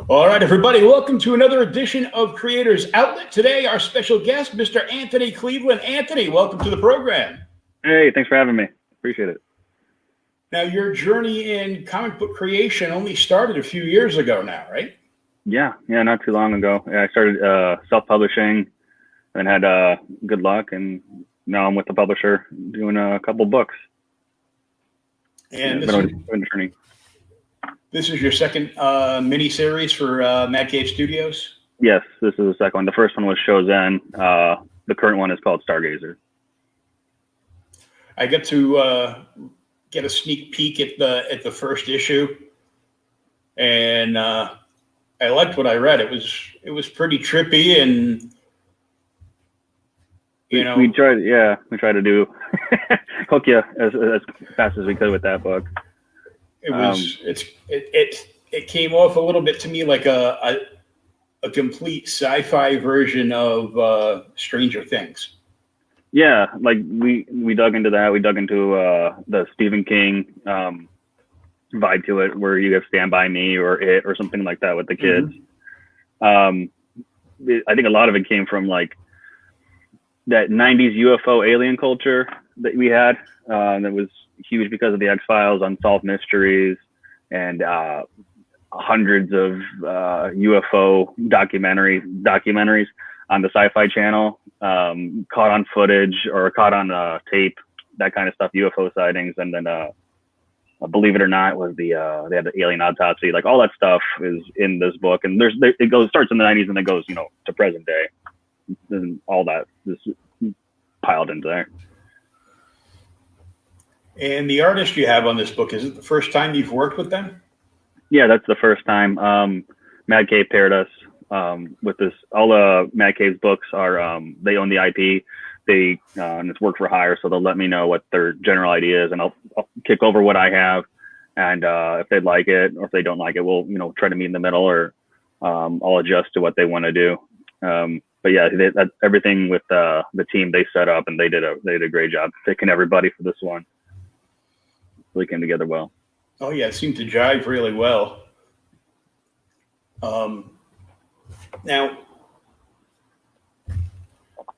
All right, everybody, welcome to another edition of Creators Outlet. Today, our special guest, Mr. Anthony Cleveland. Anthony, welcome to the program. Hey, thanks for having me. Appreciate it. Now, your journey in comic book creation only started a few years ago now, right? Yeah, not too long ago. Yeah, I started self-publishing and had good luck, and now I'm with the publisher doing a couple books. And yeah, this is your second mini-series for Mad Cave Studios? Yes, this is the second one. The first one was Shozen. The current one is called Stargazer. I got to get a sneak peek at the first issue, and I liked what I read. It was pretty trippy, and we tried to do hook you as fast as we could with that book. It came off a little bit to me like a complete sci-fi version of Stranger Things. Yeah, like we dug into that. We dug into the Stephen King vibe to it, where you have Stand By Me or It or something like that with the kids. Mm-hmm. I think a lot of it came from like that 90s UFO alien culture that we had that was huge because of the X-Files, Unsolved Mysteries, and hundreds of UFO documentaries on the Sci-Fi Channel, caught on footage or caught on tape, that kind of stuff, UFO sightings. And then Believe It or Not was they had the alien autopsy, like all that stuff is in this book. And it starts in the 90s and then goes, to present day, and all that is piled into there. And the artist you have on this book, is it the first time you've worked with them? Yeah, that's the first time. Mad Cave paired us with this. All the Mad Cave's books are, they own the IP. And it's work for hire, so they'll let me know what their general idea is, and I'll kick over what I have. And if they like it, or if they don't like it, we'll try to meet in the middle, or I'll adjust to what they want to do. But yeah, that's everything with the team they set up, and they did a great job picking everybody for this one. Really came together well. Oh yeah, it seemed to jive really well. Now,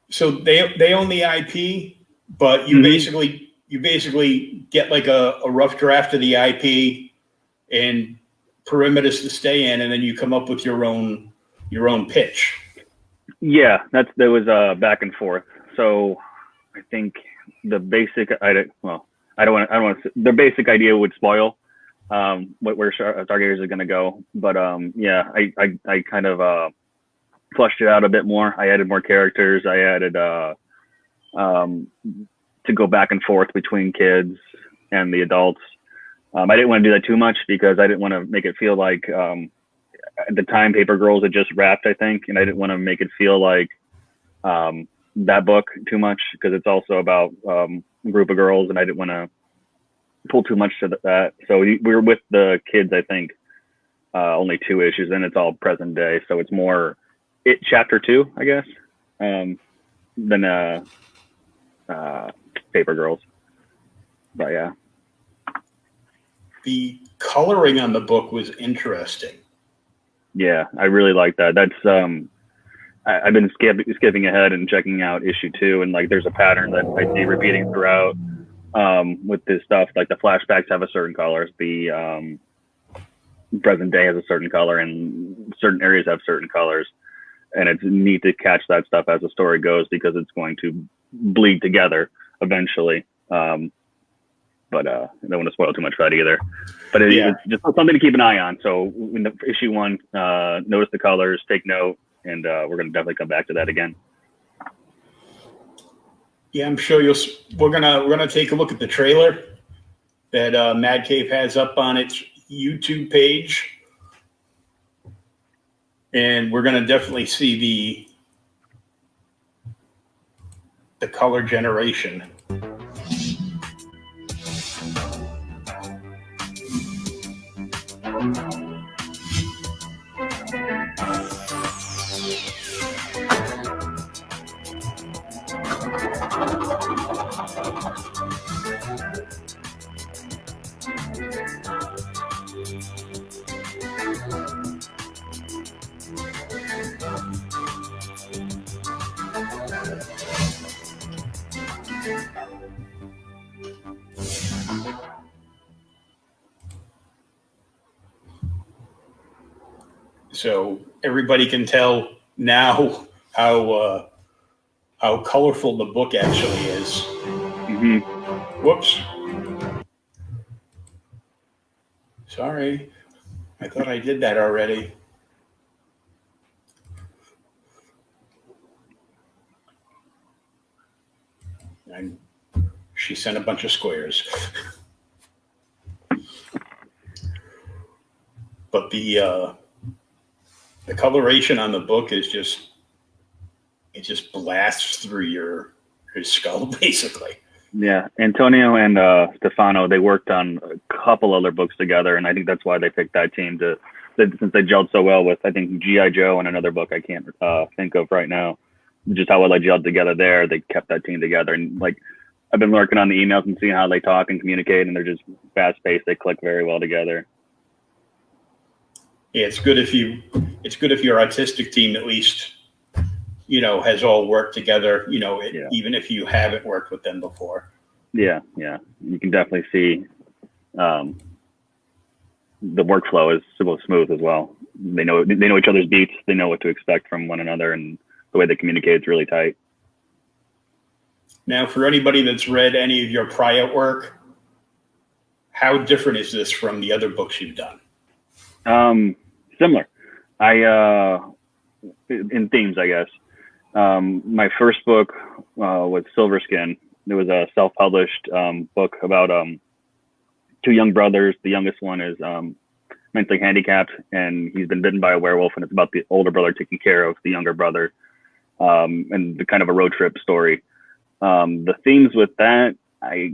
so they own the IP, but you mm-hmm. basically get like a rough draft of the IP and perimeters to stay in, and then you come up with your own pitch. Yeah, that was back and forth. So I think the basic the basic idea would spoil where Stargazers is going to go. But yeah, I kind of flushed it out a bit more. I added more characters. I added to go back and forth between kids and the adults. I didn't want to do that too much because I didn't want to make it feel like at the time Paper Girls had just wrapped, I think, and I didn't want to make it feel like that book too much, because it's also about a group of girls, and I didn't want to pull too much to that. So we were with the kids, I think, only 2 issues, and it's all present day. So it's more It Chapter 2, I guess, than Paper Girls. But yeah. The coloring on the book was interesting. Yeah, I really like that. That's I've been skipping ahead and checking out issue 2, and like there's a pattern that I see repeating throughout with this stuff. Like the flashbacks have a certain color, the present day has a certain color, and certain areas have certain colors. And it's neat to catch that stuff as the story goes, because it's going to bleed together eventually. But I don't want to spoil too much for that either. But it's just something to keep an eye on. So in the issue 1, notice the colors, take note, and we're going to definitely come back to that again. Yeah, I'm sure we're gonna take a look at the trailer that Mad Cave has up on its YouTube page, and we're gonna definitely see the color generation. So everybody can tell now how colorful the book actually is. Mm-hmm. Whoops. Sorry. I thought I did that already. And she sent a bunch of squares. But the coloration on the book is just, it just blasts through your skull, basically. Yeah, Antonio and Stefano, they worked on a couple other books together, and I think that's why they picked that team since they gelled so well with, I think, G.I. Joe and another book I can't think of right now. Just how well they gelled together there, they kept that team together. And like, I've been working on the emails and seeing how they talk and communicate, and they're just fast-paced. They click very well together. Yeah, it's good if your artistic team at least, has all worked together, even if you haven't worked with them before. Yeah. You can definitely see the workflow is so smooth as well. They know each other's beats. They know what to expect from one another, and the way they communicate is really tight. Now, for anybody that's read any of your prior work, how different is this from the other books you've done? Similar. In themes, I guess. My first book was Silverskin. It was a self-published book about two young brothers. The youngest one is mentally handicapped, and he's been bitten by a werewolf, and it's about the older brother taking care of the younger brother, and the kind of a road trip story. The themes with that, I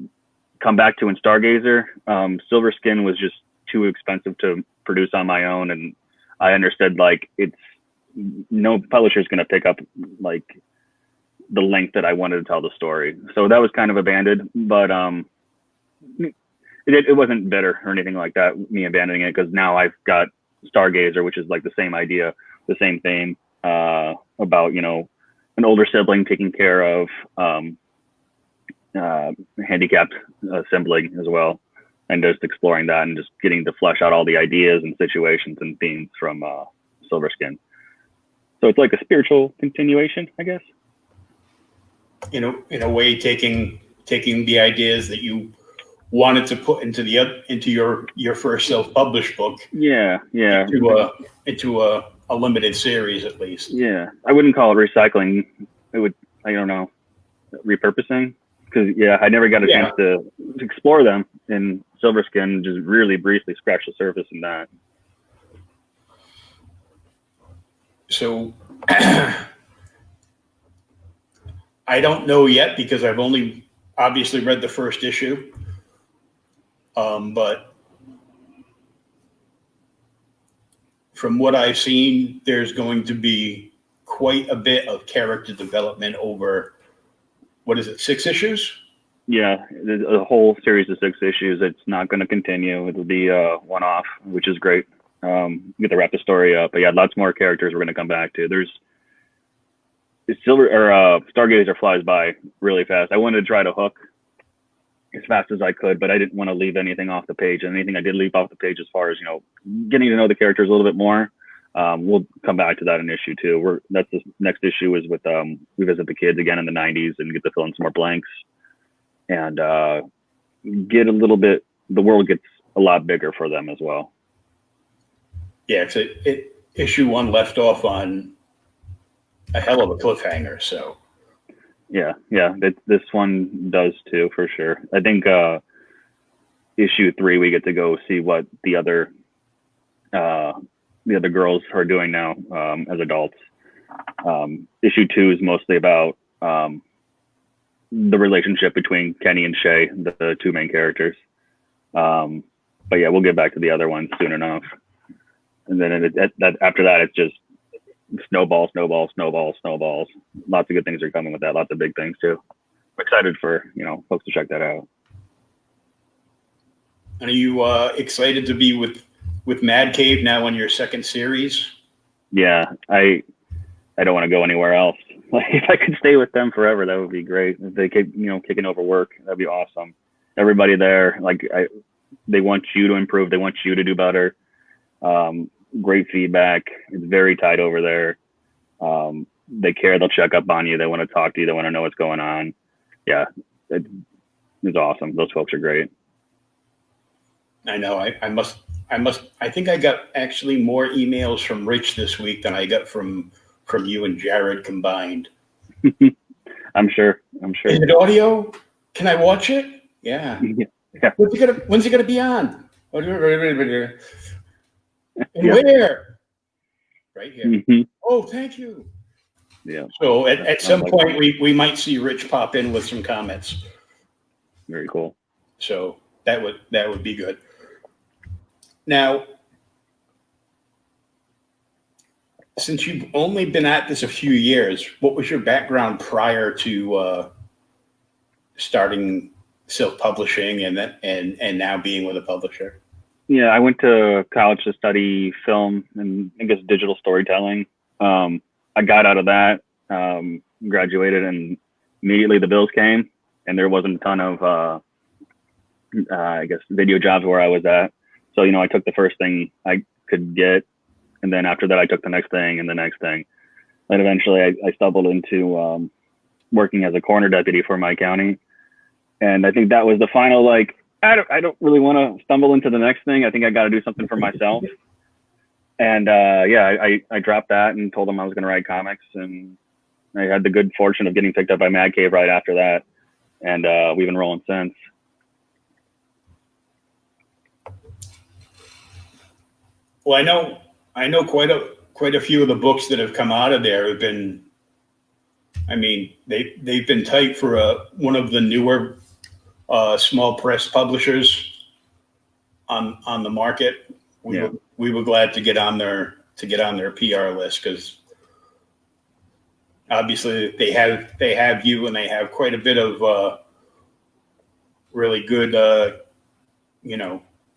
come back to in Stargazer. Silverskin was just too expensive to produce on my own, and I understood like no publisher is going to pick up like the length that I wanted to tell the story. So that was kind of abandoned, but it wasn't bitter or anything like that, me abandoning it, because now I've got Stargazer, which is like the same idea, the same theme, about, an older sibling taking care of handicapped sibling as well. And just exploring that and just getting to flesh out all the ideas and situations and themes from Silverskin. So it's like a spiritual continuation, I guess. In a way, taking the ideas that you wanted to put into your first self-published book. Yeah. Into a limited series, at least. Yeah, I wouldn't call it recycling. It would, I don't know, repurposing. Because I never got a chance to explore them in Silverskin. Just really briefly scratch the surface in that. So I don't know yet because I've only obviously read the first issue. But from what I've seen, there's going to be quite a bit of character development over, 6 issues? Yeah, the whole series of 6 issues. It's not going to continue. It'll be a one-off, which is great. Get to wrap the story up. But yeah, lots more characters we're going to come back to. Stargazer flies by really fast. I wanted to try to hook as fast as I could, but I didn't want to leave anything off the page. And anything I did leave off the page as far as, getting to know the characters a little bit more. We'll come back to that in issue 2. That's the next issue is with we visit the kids again in the 90s and get to fill in some more blanks and get a little bit. The world gets a lot bigger for them as well. Yeah, issue 1 left off on a hell of a cliffhanger. So yeah, this one does too, for sure. I think issue 3 we get to go see what the other girls are doing now as adults. Issue 2 is mostly about the relationship between Kenny and Shay, the 2 main characters. But yeah, we'll get back to the other ones soon enough. And then after that, it's just snowballs. Lots of good things are coming with that. Lots of big things too. I'm excited for folks to check that out. And are you excited to be with Mad Cave now on your second series? Yeah, I don't want to go anywhere else. Like, if I could stay with them forever, that would be great. If they keep kicking over work, that'd be awesome. Everybody there, they want you to improve. They want you to do better. great feedback. It's very tight over there. They care. They'll check up on you. They want to talk to you. They want to know what's going on. Yeah, it's awesome. Those folks are great. I know. I think I got actually more emails from Rich this week than I got from you and Jared combined. I'm sure. Is it audio? Can I watch it? Yeah. Yeah. When's it gonna be on? And Yeah. where? Right here. Mm-hmm. Oh, thank you. Yeah. So at some point we might see Rich pop in with some comments. Very cool. So that would be good. Now, since you've only been at this a few years, what was your background prior to starting self-publishing and now being with a publisher? Yeah, I went to college to study film and I guess digital storytelling. I got out of that, graduated, and immediately the bills came, and there wasn't a ton of, I guess, video jobs where I was at. So, I took the first thing I could get, and then after that, I took the next thing and the next thing. And eventually, I stumbled into working as a coroner deputy for my county, and I think that was the final, like, I don't really want to stumble into the next thing. I think I got to do something for myself. And I dropped that and told them I was going to write comics. And I had the good fortune of getting picked up by Mad Cave right after that. And we've been rolling since. Well, I know quite a few of the books that have come out of there have been, I mean, they've been tight for one of the newer small press publishers on the market. We were glad to get on their PR list because obviously they have you, and they have quite a bit of really good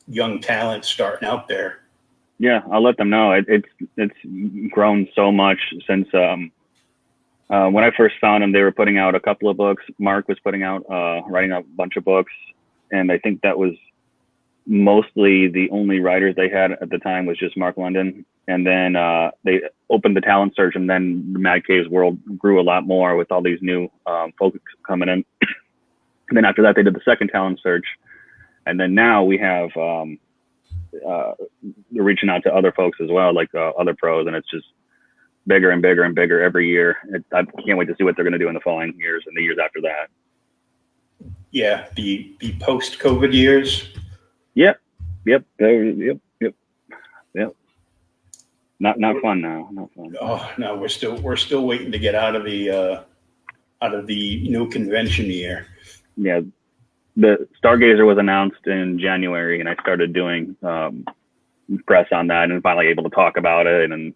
young talent starting out there. Yeah, I'll let them know. It's grown so much since when I first found them. They were putting out a couple of books. Mark was putting out writing a bunch of books, and I think that was mostly the only writers they had at the time was just Mark London. And then they opened the talent search, and then the Mad Cave's world grew a lot more with all these new folks coming in. And then after that, they did the second talent search, and then now we have they're reaching out to other folks as well, like other pros, and it's just bigger and bigger and bigger every year. I can't wait to see what they're going to do in the following years and the years after that. Yeah, the post-COVID years. Yep. Not fun now. Not fun. Oh no, we're still waiting to get out of the new convention year. Yeah, the Stargazer was announced in January, and I started doing press on that, and finally able to talk about it and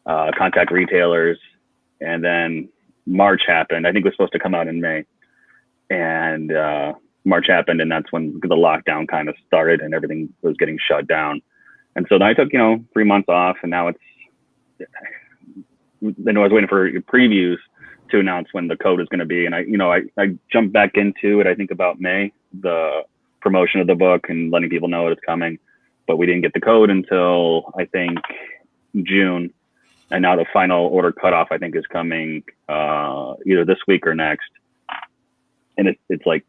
contact retailers. And then March happened. I think it was supposed to come out in May, and March happened, and that's when the lockdown kind of started and everything was getting shut down. And so then I took 3 months off, and now then I was waiting for previews to announce when the code is going to be. And I jumped back into it, I think about May, the promotion of the book and letting people know it's coming, but we didn't get the code until I think June. And now the final order cutoff, I think, is coming either this week or next. And it's like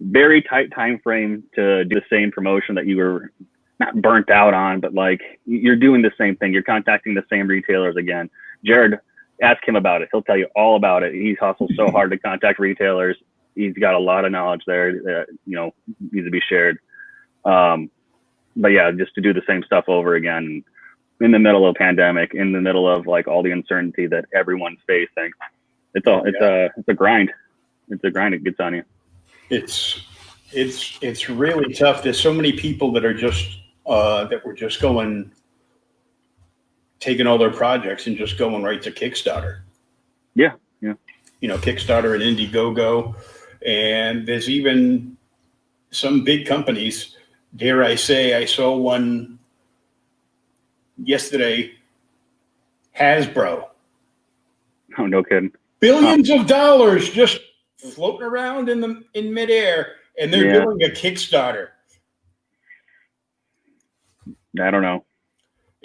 very tight time frame to do the same promotion that you were not burnt out on, but like you're doing the same thing. You're contacting the same retailers again. Jared, ask him about it. He'll tell you all about it. He's hustled so hard to contact retailers. He's got a lot of knowledge there that, needs to be shared. But yeah, just to do the same stuff over again in the middle of a pandemic, in the middle of like all the uncertainty that everyone's facing. It's a grind. It's a grind. It gets on you. It's really tough. There's so many people that are just that were just taking all their projects and just going right to Kickstarter. Yeah. Kickstarter and Indiegogo, and there's even some big companies. Dare I say, I saw one yesterday. Hasbro. Oh, no kidding. Billions of dollars just floating around in midair, and they're doing a Kickstarter. I don't know.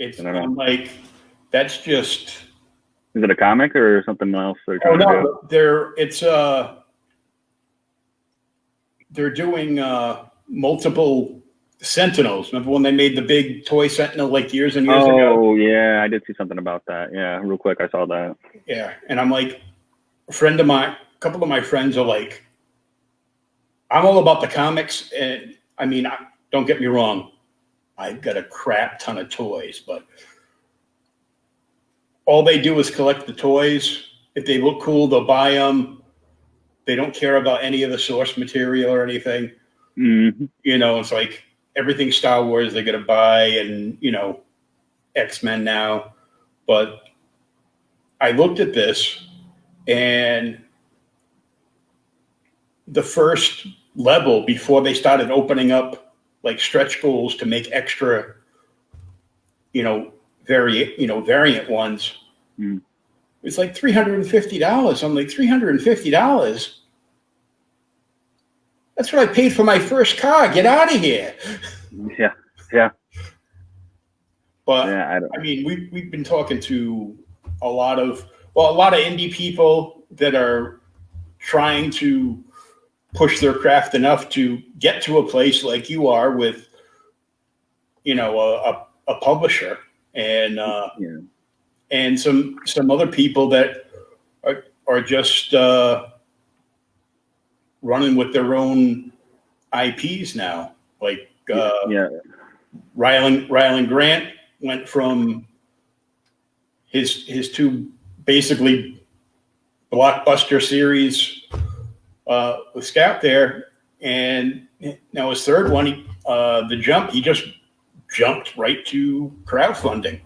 It's, I don't know. I'm like, that's just, Is it a comic or something else they're oh trying to do? no, they're doing, multiple Sentinels. Remember when they made the big toy Sentinel like years and years ago? Oh yeah, I did see something about that. Yeah, real quick, I saw that. Yeah. And I'm like, a couple of my friends are like, I'm all about the comics. And I mean, don't get me wrong. I've got a crap ton of toys, but all they do is collect the toys. If they look cool, they'll buy them. They don't care about any of the source material or anything. Mm-hmm. You know, it's like everything Star Wars they're going to buy, and, you know, X-Men now. But I looked at this, and the first level, before they started opening up like stretch goals to make extra, you know, variant ones, it's like $350. I'm like, $350? That's what I paid for my first car. Get out of here. Yeah, yeah. But Yeah, I mean, we've been talking to a lot of indie people that are trying to push their craft enough to get to a place like you are with, you know, a publisher, and yeah. and some other people that are just running with their own IPs now. Like Yeah. Rylan Grant went from his two basically blockbuster series with Scout there, and now his third one, The Jump, he just jumped right to crowdfunding.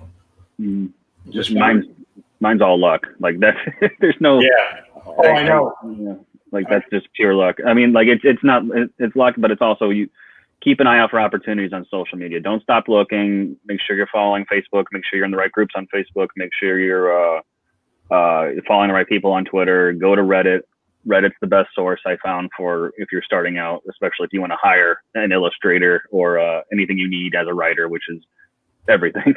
Just mine's all luck. Like that's there's no. Yeah. Oh, I know. Like that's just pure luck. I mean, like it's not it's luck, but it's also you keep an eye out for opportunities on social media. Don't stop looking. Make sure you're following Facebook. Make sure you're in the right groups on Facebook. Make sure you're following the right people on Twitter. Go to Reddit. Reddit's the best source I found for if you're starting out, especially if you want to hire an illustrator or anything you need as a writer, which is everything.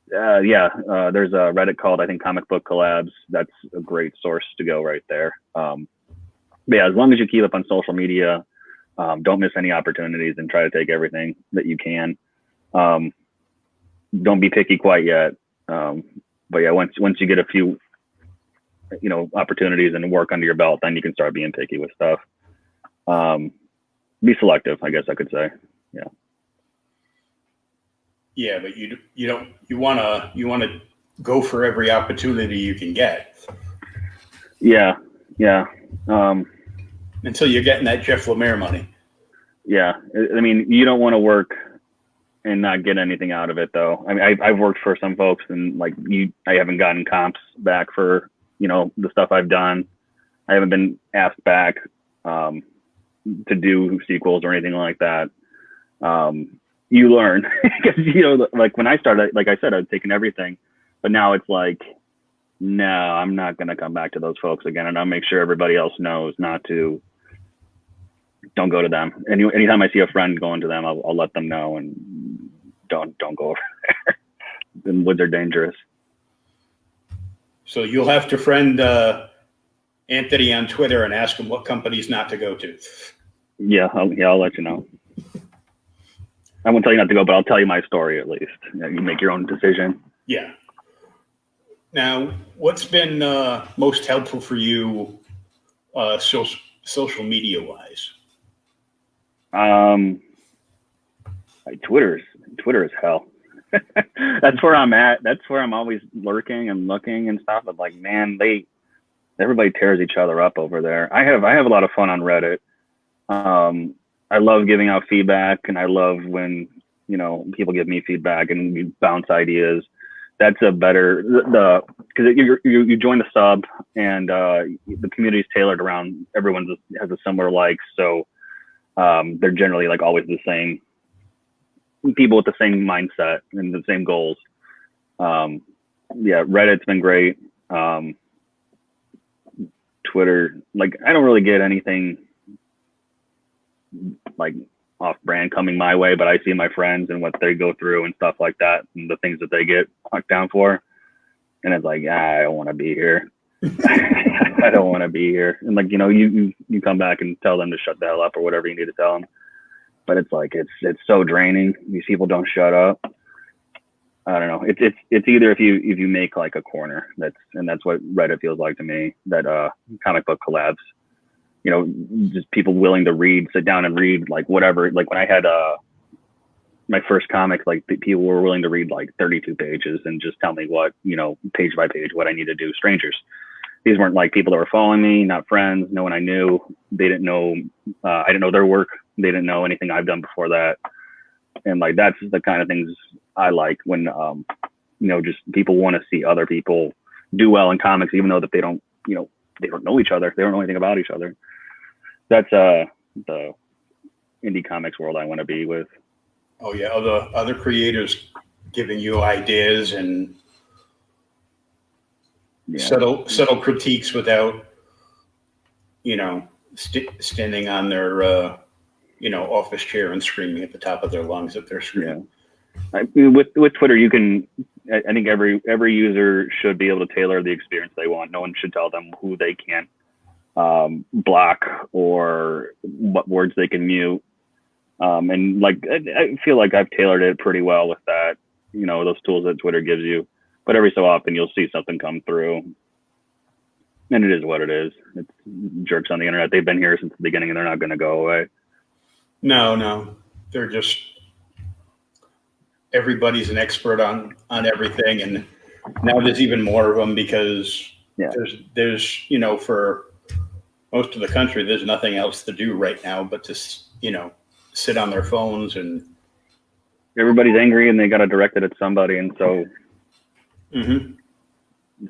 There's a Reddit called, I think, Comic Book Collabs. That's a great source to go right there. But yeah, as long as you keep up on social media, don't miss any opportunities and try to take everything that you can. Don't be picky quite yet. But yeah, once you get a few, you know, opportunities and work under your belt, then you can start being picky with stuff. Be selective, I guess I could say. Yeah. Yeah, but you want to go for every opportunity you can get. Yeah. Until you're getting that Jeff Lemire money. Yeah, I mean, you don't want to work and not get anything out of it, though. I mean, I've worked for some folks, and like I haven't gotten comps back for, you know, the stuff I've done. I haven't been asked back to do sequels or anything like that. You learn because, you know, like when I started, like I said, I'd taken everything, but now it's like, no, I'm not going to come back to those folks again. And I'll make sure everybody else knows don't go to them. Anytime I see a friend going to them, I'll let them know, and don't go over there. The woods are dangerous. So you'll have to friend Anthony on Twitter and ask him what companies not to go to. Yeah, I'll let you know. I won't tell you not to go, but I'll tell you my story at least. You make your own decision. Yeah. Now, what's been most helpful for you social media wise? Twitter is hell. That's where I'm at. That's where I'm always lurking and looking and stuff. But like, man, everybody tears each other up over there. I have a lot of fun on Reddit. I love giving out feedback, and I love when, you know, people give me feedback and we bounce ideas. That's a better because you join the sub, and the community is tailored around everyone has a similar likes, so they're generally like always the same people with the same mindset and the same goals. Yeah, Reddit's been great. Twitter, like I don't really get anything like off brand coming my way, but I see my friends and what they go through and stuff like that, and the things that they get knocked down for, and it's like, I don't want to be here. I don't want to be here. And like, you come back and tell them to shut the hell up or whatever you need to tell them, but it's like it's so draining. These people don't shut up. I don't know. It's either if you make like a corner, that's what Reddit feels like to me. That comic book collabs, just people willing to read, sit down and read like whatever. Like when I had my first comic, like people were willing to read like 32 pages and just tell me what, page by page, what I need to do. Strangers. These weren't like people that were following me, not friends, no one I knew. They didn't know, I didn't know their work. They didn't know anything I've done before that. And like, that's the kind of things I like when, just people want to see other people do well in comics, even though that they don't know each other. They don't know anything about each other. That's the indie comics world I want to be with. Oh yeah. Other creators giving you ideas and subtle critiques without, standing on their, office chair and screaming at the top of their lungs at their screen. Yeah. With Twitter, you can. I think every user should be able to tailor the experience they want. No one should tell them who they can block or what words they can mute. And like I feel like I've tailored it pretty well with that. Those tools that Twitter gives you. But every so often you'll see something come through, and it is what it is. It's jerks on the internet. They've been here since the beginning, and they're not going to go away. No, they're just. Everybody's an expert on everything, and now there's even more of them because there's for most of the country there's nothing else to do right now but to sit on their phones, and everybody's angry and they got to direct it at somebody, and so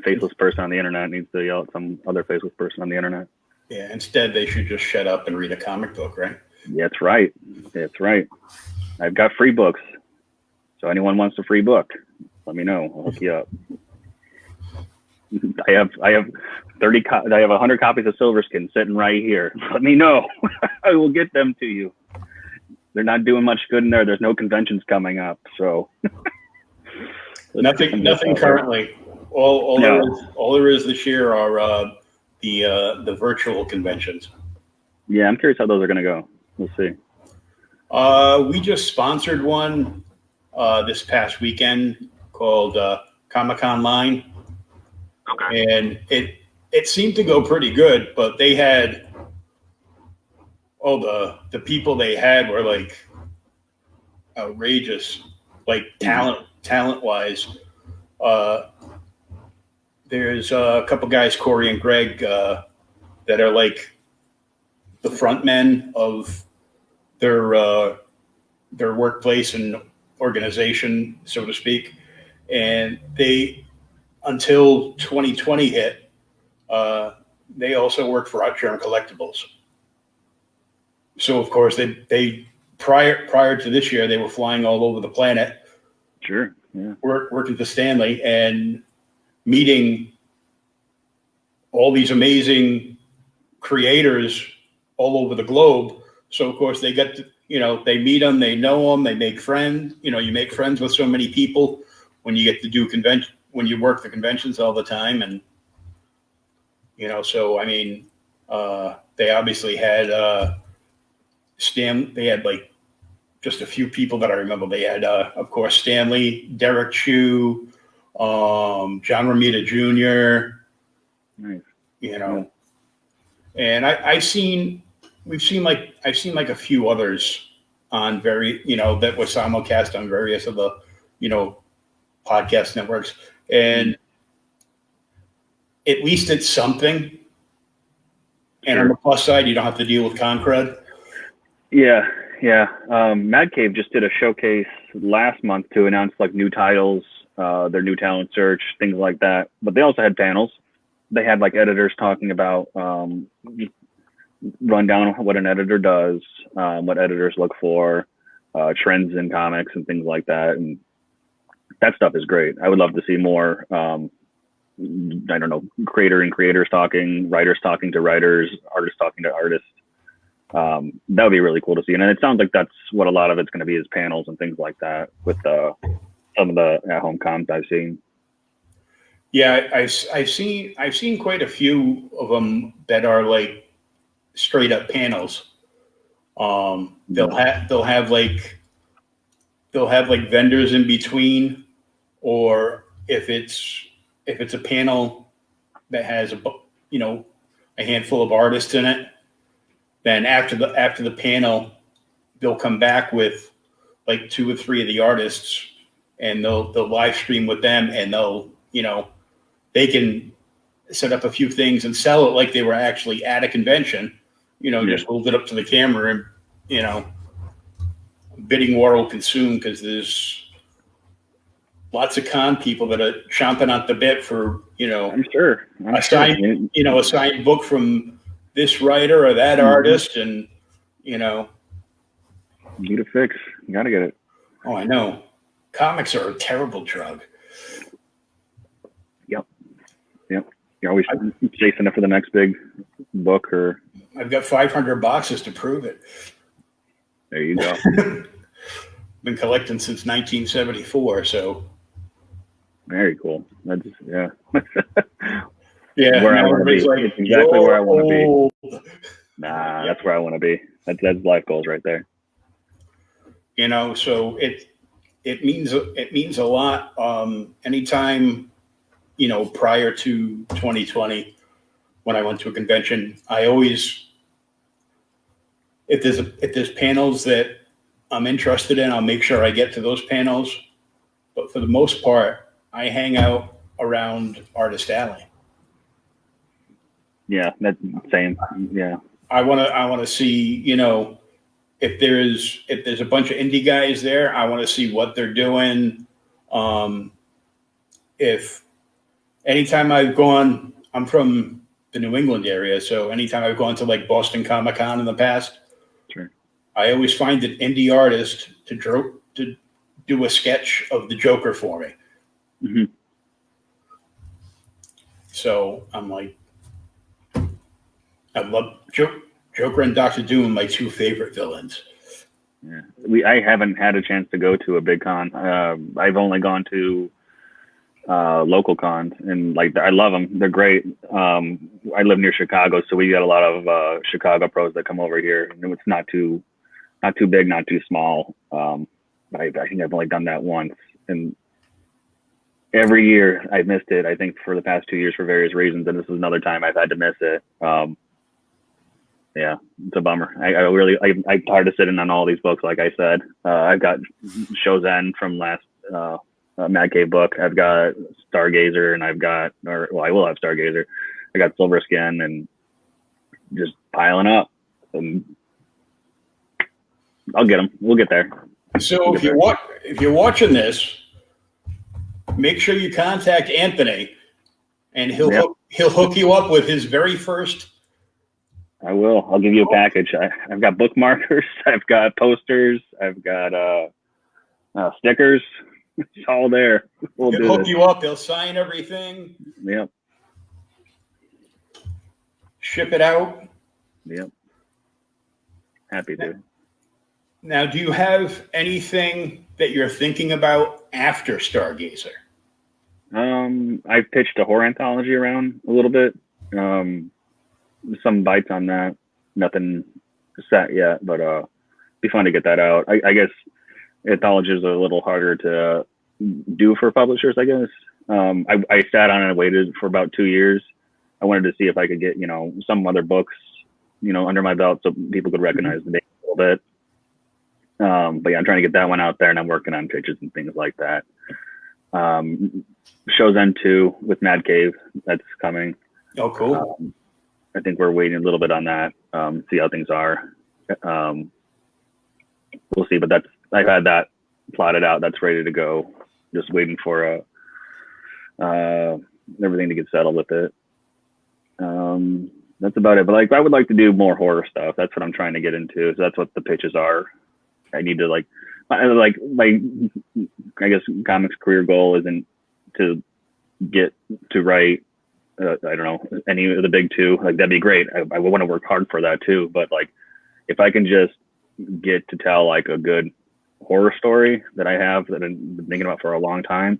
faceless person on the internet needs to yell at some other faceless person on the internet. Yeah, instead they should just shut up and read a comic book, right? Yeah, that's right. I've got free books. So anyone wants a free book, let me know. I'll hook you up. I have 100 copies of Silverskin sitting right here. Let me know. I will get them to you. They're not doing much good in there. There's no conventions coming up, so nothing currently. All there is this year are the virtual conventions. Yeah, I'm curious how those are going to go. We'll see. We just sponsored one this past weekend called Comic-Con Line. Okay. And it seemed to go pretty good, but they had the people they had were like outrageous, like talent wise. There's a couple guys, Corey and Greg, that are like the front men of their workplace and organization, so to speak. And they, until 2020 hit, they also worked for Outshare Collectibles. So of course they prior to this year, they were flying all over the planet. Sure. Yeah. Working for Stanley and meeting all these amazing creators all over the globe. So of course they get to, they meet them, they know them, they make friends. You make friends with so many people when you get to do when you work the conventions all the time. And, so, I mean, they obviously had they had like just a few people that I remember. They had, of course, Stanley, Derek Chu, John Romita Jr., nice. And I've seen like a few others on that was simulcast on various of the, podcast networks. And at least it's something. And on the plus side, you don't have to deal with con crud. Yeah. Mad Cave just did a showcase last month to announce like new titles, their new talent search, things like that. But they also had panels. They had like editors talking about run down what an editor does, what editors look for, trends in comics and things like that. And that stuff is great. I would love to see more, creators talking, writers talking to writers, artists talking to artists. That would be really cool to see. And it sounds like that's what a lot of it's going to be, is panels and things like that with some of the at-home cons I've seen. Yeah, I've seen quite a few of them that are like straight up panels. They'll have like vendors in between, or if it's a panel that has a handful of artists in it, then after the panel, they'll come back with like 2 or 3 of the artists, and they'll live stream with them, and they can set up a few things and sell it like they were actually at a convention. Just hold it up to the camera, and bidding war will consume, because there's lots of con people that are chomping at the bit for I'm sure. a signed book from this writer or that artist, and Need a fix. You gotta get it. Oh, I know. Comics are a terrible drug. Yep. You're always chasing it for the next big book, or I've got 500 boxes to prove it. there you go. Been collecting since 1974, so Very cool. That's yeah. Where I want to be. Like, it's exactly where I want to be. Nah, that's where I want to be. That's life goals right there. So it means a lot. Anytime, prior to 2020, when I went to a convention, I always, if there's panels that I'm interested in, I'll make sure I get to those panels. But for the most part, I hang out around Artist Alley. Yeah, that's same. Yeah. I want to see, if there's a bunch of indie guys there, I want to see what they're doing. If anytime I've gone, I'm from the New England area, so anytime I've gone to like Boston Comic Con in the past, Sure. I always find an indie artist to do a sketch of the Joker for me. Mm-hmm. So I'm like, I love Joker and Doctor Doom, my 2 favorite villains. Yeah, I haven't had a chance to go to a big con. I've only gone to local cons, and like I love them. They're great. I live near Chicago, so we got a lot of Chicago pros that come over here, and it's not too big, not too small. I think I've only done that once, and every year I've missed it. I think for the past 2 years for various reasons, and this is another time I've had to miss it. Yeah, it's a bummer. I'm tired of sitting on all these books. Like I said, I've got Shozen from last Mad Cave book. I've got Stargazer, and I will have Stargazer. I got Silver Skin, and just piling up. And I'll get them. We'll get there. So if you're watching this, make sure you contact Anthony, and he'll hook you up with his very first. I will. I'll give you a package. I've got bookmarkers. I've got posters. I've got stickers. It's all there. He'll hook you up. He'll sign everything. Yep. Ship it out. Yep. Happy to. Now, do you have anything that you're thinking about after Stargazer? I've pitched a horror anthology around a little bit. Some bites on that. Nothing set yet, but be fun to get that out. I guess anthologies are a little harder to do for publishers, I guess. I sat on it and waited for about 2 years. I wanted to see if I could get, some other books, under my belt so people could recognize the name a little bit. But yeah, I'm trying to get that one out there, and I'm working on pitches and things like that. Shozen 2 with Mad Cave, that's coming. Oh, cool. I think we're waiting a little bit on that, see how things are. We'll see, but I've had that plotted out. That's ready to go. Just waiting for everything to get settled with it. That's about it. But I would like to do more horror stuff. That's what I'm trying to get into. So that's what the pitches are. I need to my I guess comics career goal isn't to get to write. I don't know, any of the big 2. That'd be great. I want to work hard for that too. But if I can just get to tell like a good horror story that I have that I've been thinking about for a long time,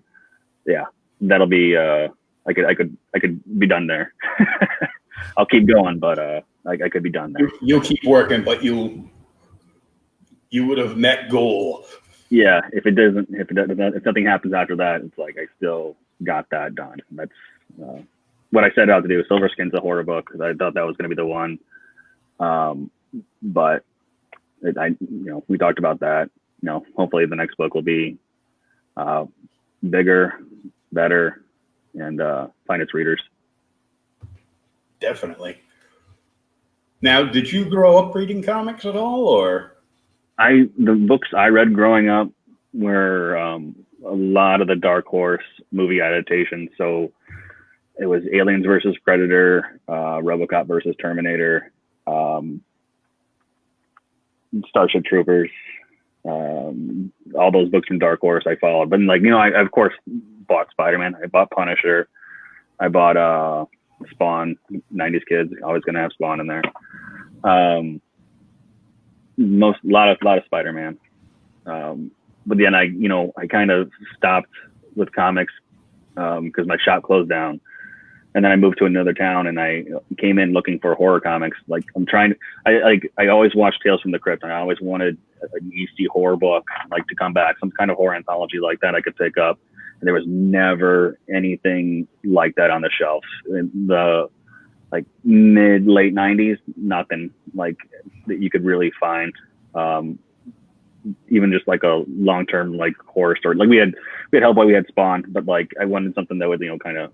yeah, that'll be I could be done there. I'll keep going, but I could be done there. You'll keep working, but you would have met goal. Yeah, if nothing happens after that, it's like I still got that done. That's what I set out to do. Silverskin's a horror book because I thought that was going to be the one. But we talked about that. Hopefully the next book will be bigger, better, and find its readers. Definitely. Now, did you grow up reading comics at all, or? The books I read growing up were a lot of the Dark Horse movie adaptations. So it was Aliens versus Predator, RoboCop versus Terminator, Starship Troopers, all those books from Dark Horse I followed. But I of course bought Spider-Man. I bought Punisher. I bought Spawn. 90s kids, always gonna have Spawn in there. A lot of Spider-Man. But then I kind of stopped with comics because my shop closed down, and then I moved to another town, and I came in looking for horror comics. Like I always watched Tales from the Crypt, and I always wanted an EC horror book to come back, some kind of horror anthology like that I could pick up. And there was never anything like that on the shelf. In the mid-late 90s, nothing like that you could really find. Even just a long-term horror story. We had Hellboy, we had Spawn, but I wanted something that would kind of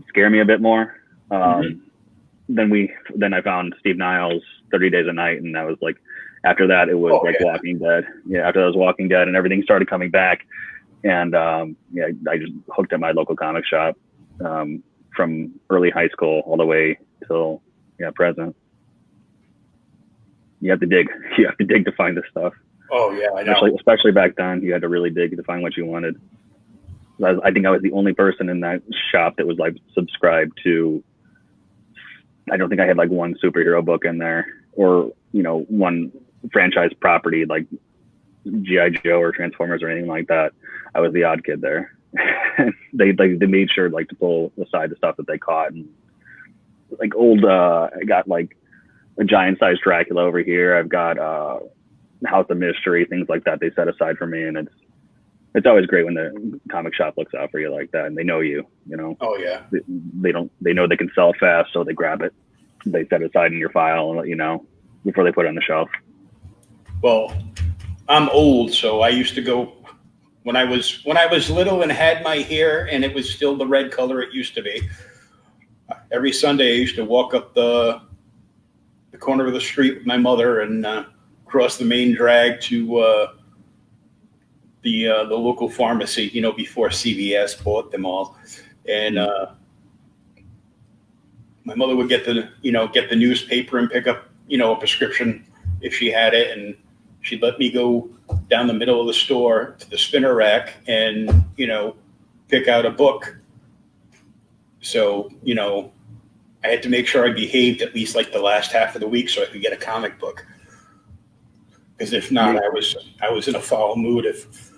scare me a bit more. Then I found Steve Niles' 30 Days a Night, and that was after that it was Walking Dead. Yeah, after that was Walking Dead, and everything started coming back. And I just hooked at my local comic shop from early high school all the way till present. You have to dig. You have to dig to find this stuff. Oh yeah, I know. Especially back then, you had to really dig to find what you wanted. I think I was the only person in that shop that was subscribed to. I don't think I had one superhero book in there, or one franchise property like G.I. Joe or Transformers or anything like that. I was the odd kid there. they made sure to pull aside the stuff that they caught, and old. I got a giant-sized Dracula over here. I've got House of Mystery, things like that. They set aside for me, and it's always great when the comic shop looks out for you like that, and they know you. Oh yeah. They know they can sell fast, so they grab it. They set it aside in your file and let you know before they put it on the shelf. Well, I'm old, so I used to go when I was little and had my hair, and it was still the red color it used to be. Every Sunday, I used to walk up the corner of the street with my mother and cross the main drag to the local pharmacy. Before CVS bought them all, and my mother would get the newspaper and pick up a prescription if she had it, and she'd let me go down the middle of the store to the spinner rack and pick out a book. So I had to make sure I behaved at least the last half of the week so I could get a comic book. Because if not, I was in a foul mood if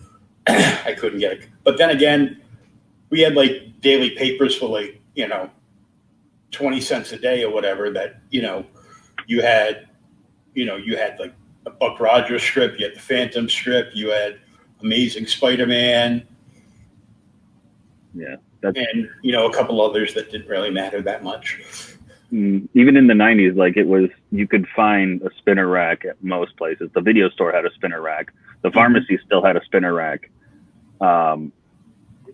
I couldn't get it. But then again, we had daily papers for 20 cents a day or whatever that you had a Buck Rogers strip, you had the Phantom strip, you had Amazing Spider-Man. Yeah. And a couple others that didn't really matter that much. Even in the 90s, you could find a spinner rack at most places. The video store had a spinner rack. The pharmacy still had a spinner rack. A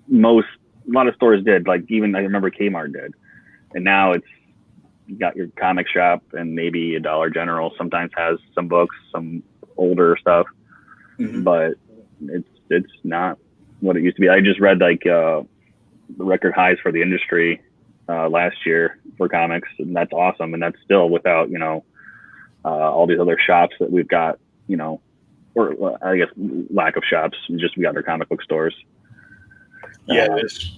lot of stores did. Even I remember Kmart did. And now you got your comic shop, and maybe a Dollar General sometimes has some books, some older stuff, but it's not what it used to be. I just read the record highs for the industry last year for comics, and that's awesome. And that's still without all these other shops that we've got, or I guess lack of shops. Just we got our comic book stores. Yeah,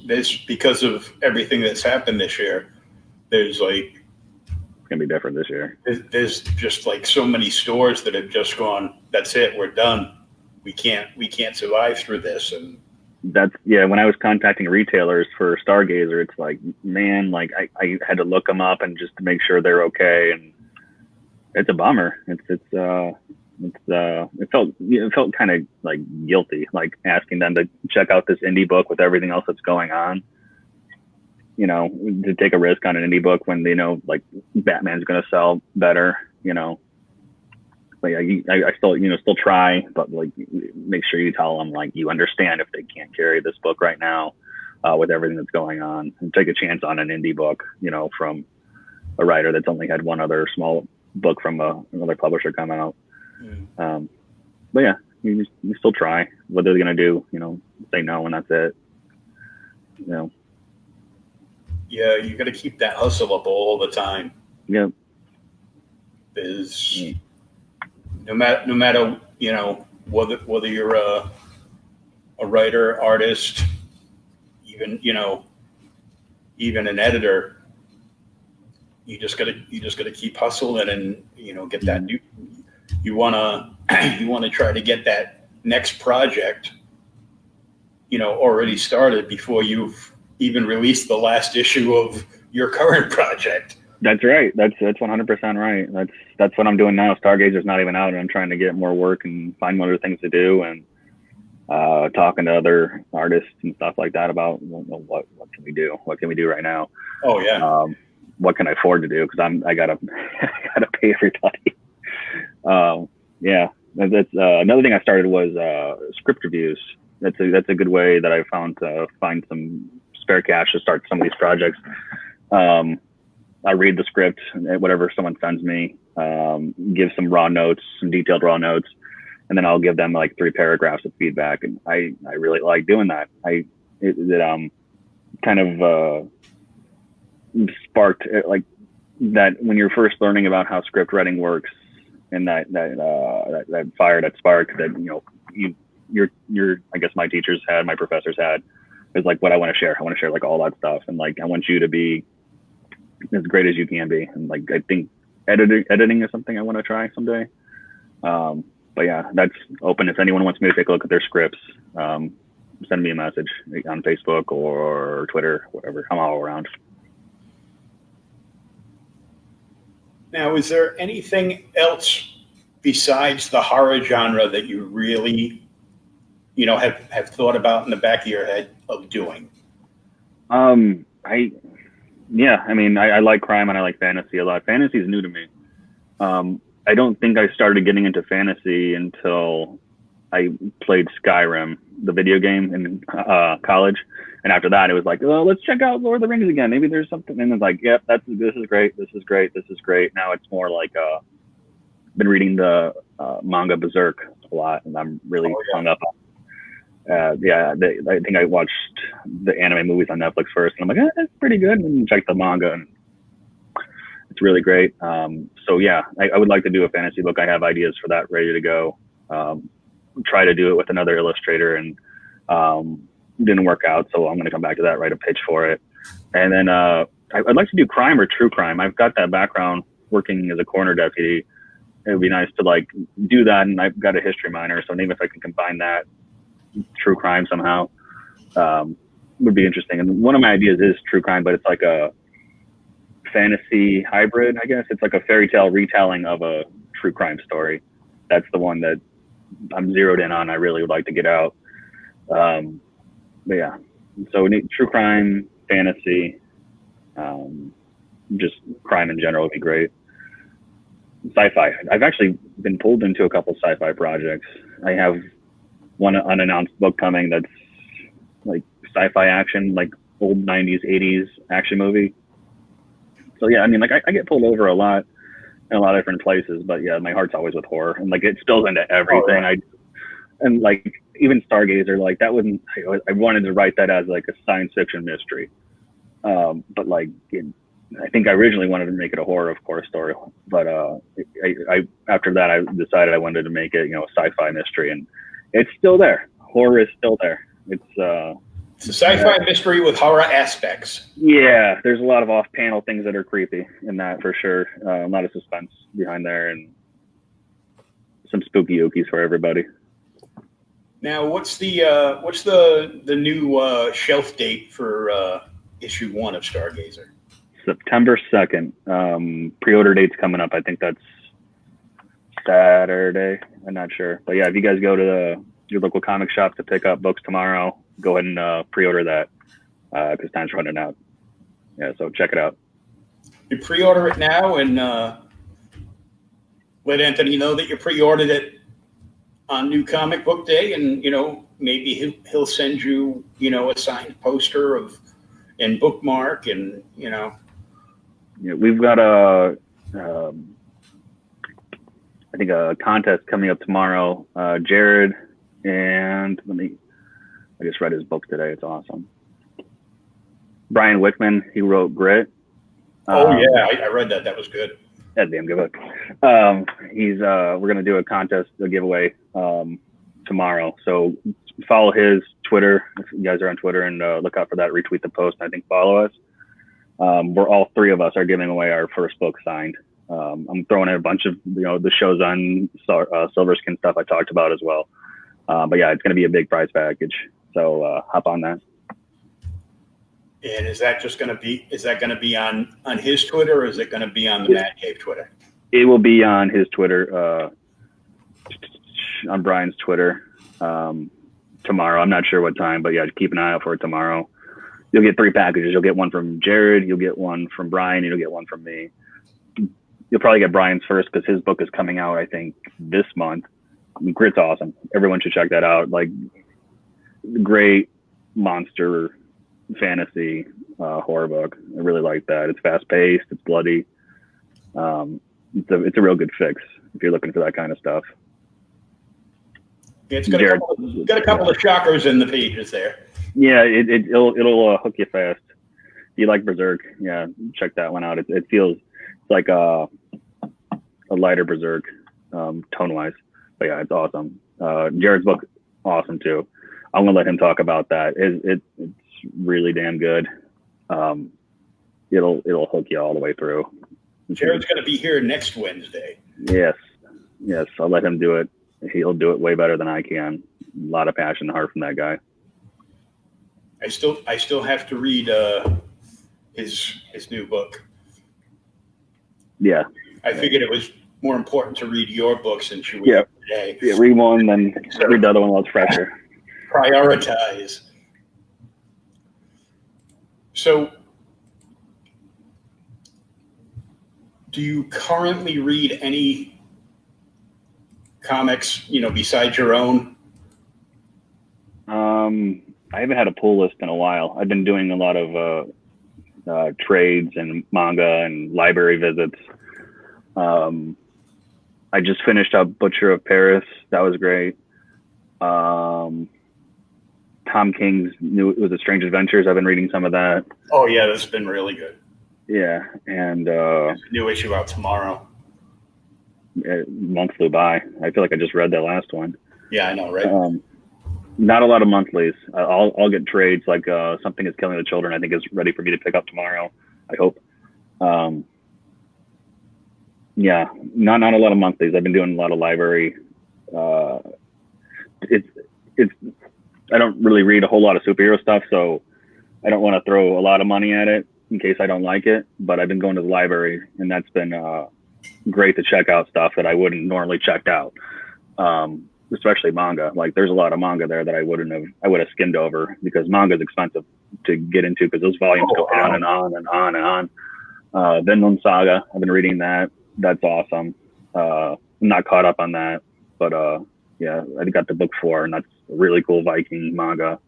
there's because of everything that's happened this year. There's gonna be different this year. There's just like so many stores that have just gone, that's it, we're done. We can't survive through this. And That's when I was contacting retailers for Stargazer, it's like, man, like I had to look them up and just to make sure they're okay, and it's a bummer. It felt kind of like guilty, like asking them to check out this indie book with everything else that's going on, you know, to take a risk on an indie book when they know like Batman's going to sell better, you know. Like I still, you know, still try, but like make sure you tell them like you understand if they can't carry this book right now with everything that's going on, and take a chance on an indie book, you know, from a writer that's only had one other small book from another publisher come out. But yeah, you still try. What they're gonna do, you know, say no and that's it. You know. Yeah, you got to keep that hustle up all the time. Yeah. There's no matter you know whether you're a writer, artist, even even an editor, you just gotta keep hustling and you know get that new. You wanna try to get that next project, you know, already started before you've even released the last issue of your current project. That's right. That's 100% right. That's what I'm doing now. Stargazer's not even out, and I'm trying to get more work and find other things to do, and talking to other artists and stuff like that about what can we do? What can we do right now? Oh yeah. What can I afford to do? Because I gotta pay everybody. Yeah. That's another thing I started was script reviews. That's a good way that I found to find some spare cash to start some of these projects. I read the script, whatever someone sends me, give some raw notes, some detailed raw notes, and then I'll give them like 3 paragraphs of feedback. And I really like doing that. It kind of sparked like that when you're first learning about how script writing works, and that fire, that spark that, you know, your I guess my teachers had, my professors had, is like what I want to share. I want to share like all that stuff, and like I want you to be as great as you can be. And like I think editing is something I want to try someday. But yeah, that's open. If anyone wants me to take a look at their scripts, send me a message on Facebook or Twitter, whatever. I'm all around. Now, is there anything else besides the horror genre that you really, you know, have thought about in the back of your head of doing? I mean, I like crime and I like fantasy a lot. Fantasy is new to me. I don't think I started getting into fantasy until I played Skyrim, the video game, in college. And after that, it was like, oh, let's check out Lord of the Rings again. Maybe there's something. And it's like, yep, this is great. This is great. This is great. Now it's more like, been reading the manga Berserk a lot, and I'm really hung up on. I think I watched the anime movies on Netflix first, and I'm like, that's pretty good. And then check the manga, and it's really great. So yeah, I would like to do a fantasy book. I have ideas for that ready to go. Try to do it with another illustrator, and didn't work out. So I'm going to come back to that, write a pitch for it. And then I'd like to do crime or true crime. I've got that background working as a coroner deputy. It would be nice to like do that. And I've got a history minor, so maybe if I can combine that, true crime somehow, would be interesting. And one of my ideas is true crime, but it's like a fantasy hybrid, I guess. It's like a fairy tale retelling of a true crime story. That's the one that I'm zeroed in on. I really would like to get out. But yeah, so true crime, fantasy, just crime in general would be great. Sci-fi. I've actually been pulled into a couple sci-fi projects. I have one unannounced book coming that's like sci-fi action, like old 90s, 80s action movie. So yeah, I mean, like I get pulled over a lot in a lot of different places, but yeah, my heart's always with horror, and like it spills into everything. And like even Stargazer, like that wouldn't. I wanted to write that as like a science fiction mystery, but like I think I originally wanted to make it a horror, of course, story. But I after that I decided I wanted to make it, you know, a sci-fi mystery, and it's still there. Horror is still there. It's It's a sci-fi mystery with horror aspects. Yeah, there's a lot of off-panel things that are creepy in that for sure. A lot of suspense behind there and some spooky ookies for everybody. Now, what's the new shelf date for issue 1 of Stargazer? September 2nd. Pre-order date's coming up. I think that's Saturday. I'm not sure. But yeah, if you guys go to your local comic shop to pick up books tomorrow, go ahead and pre-order that because time's running out. Yeah, so check it out. You pre-order it now and let Anthony know that you pre-ordered it on New Comic Book Day, and maybe he'll send you a signed poster and bookmark, and Yeah, we've got I think a contest coming up tomorrow. Jared and I just read his book today. It's awesome. Brian Wickman, he wrote Grit. Yeah, I read that. That was good. That's a damn good book. We're gonna do a contest, a giveaway tomorrow. So follow his Twitter if you guys are on Twitter, and look out for that. Retweet the post, and I think follow us. We're all 3 of us are giving away our first book signed. I'm throwing in a bunch of the shows on Silverskin stuff I talked about as well. But yeah, it's gonna be a big prize package. So hop on that. And is that going to be on his Twitter, or is it going to be on the Mad Cave Twitter? It will be on his Twitter, on Brian's Twitter tomorrow. I'm not sure what time, but yeah, keep an eye out for it tomorrow. You'll get 3 packages. You'll get one from Jared, you'll get one from Brian, and you'll get one from me. You'll probably get Brian's first because his book is coming out, I think, this month. Grit's awesome. Everyone should check that out. Like, great monster fantasy horror book. I really like that. It's fast paced. It's bloody. It's a real good fix if you're looking for that kind of stuff. It's got a couple of shockers in the pages there. Yeah, it'll hook you fast. If you like Berserk, yeah, check that one out. It feels like a lighter Berserk tone wise, but yeah, it's awesome. Jared's book, awesome too. I'm gonna let him talk about that. It's really damn good. It'll hook you all the way through. Jared's going to be here next Wednesday. Yes, I'll let him do it. He'll do it way better than I can. A lot of passion and heart from that guy. I still have to read his new book. Yeah, I figured it was more important to read your book since you were today. Yeah, read one, then read the other one while it's fresher. Prioritize. So, do you currently read any comics, besides your own? I haven't had a pull list in a while. I've been doing a lot of trades and manga and library visits. I just finished up Butcher of Paris. That was great. Tom King's it was a Strange Adventures. I've been reading some of that. Oh yeah, that's been really good. Yeah, and new issue out tomorrow. A month flew by. I feel like I just read that last one. Yeah, I know, right? Not a lot of monthlies. I'll get trades like Something Is Killing the Children. I think is ready for me to pick up tomorrow. I hope. Yeah, not a lot of monthlies. I've been doing a lot of library. It's I don't really read a whole lot of superhero stuff, so I don't want to throw a lot of money at it in case I don't like it. But I've been going to the library, and that's been great to check out stuff that I wouldn't normally check out, especially manga. Like there's a lot of manga there that I would have skimmed over because manga is expensive to get into because those volumes go on and on and on and on. Vinland Saga, I've been reading that. That's awesome. I'm not caught up on that, but yeah, I got the book 4, and that's a really cool Viking manga.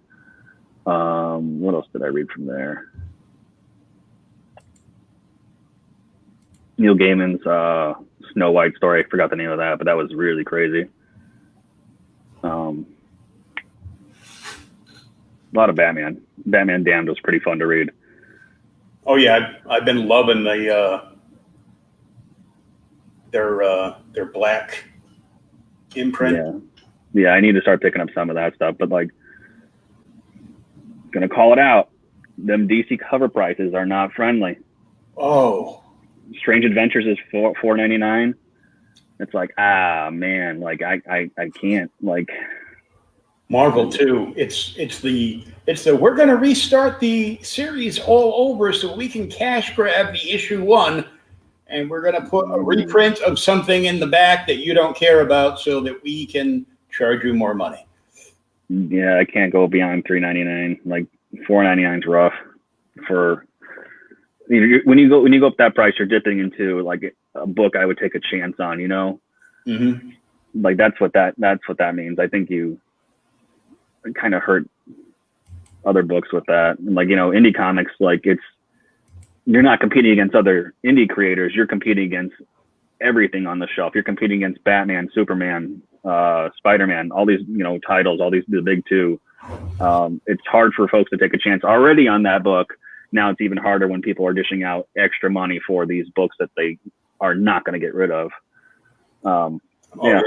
What else did I read from there? Neil Gaiman's Snow White story. I forgot the name of that, but that was really crazy. A lot of Batman. Batman Damned was pretty fun to read. Oh yeah, I've been loving their black imprint. Yeah, I need to start picking up some of that stuff. But like Gonna call it out. Them DC cover prices are not friendly. Oh, Strange Adventures is $4.99. It's like, man, like I can't, like. Marvel too. It's the we're gonna restart the series all over so we can cash grab the issue 1, and we're gonna put a reprint of something in the back that you don't care about so that we can charge you more money. Yeah, I can't go beyond $3.99. Like $4.99 is rough. For when you go up that price, you're dipping into like a book I would take a chance on. You know, like that's what that means. I think you kind of hurt other books with that. And like, you know, indie comics, like you're not competing against other indie creators. You're competing against everything on the shelf. You're competing against Batman, Superman, Spider-Man, all these, you know, titles, all these, the big two. It's hard for folks to take a chance already on that book. Now it's even harder when people are dishing out extra money for these books that they are not going to get rid of. Yeah.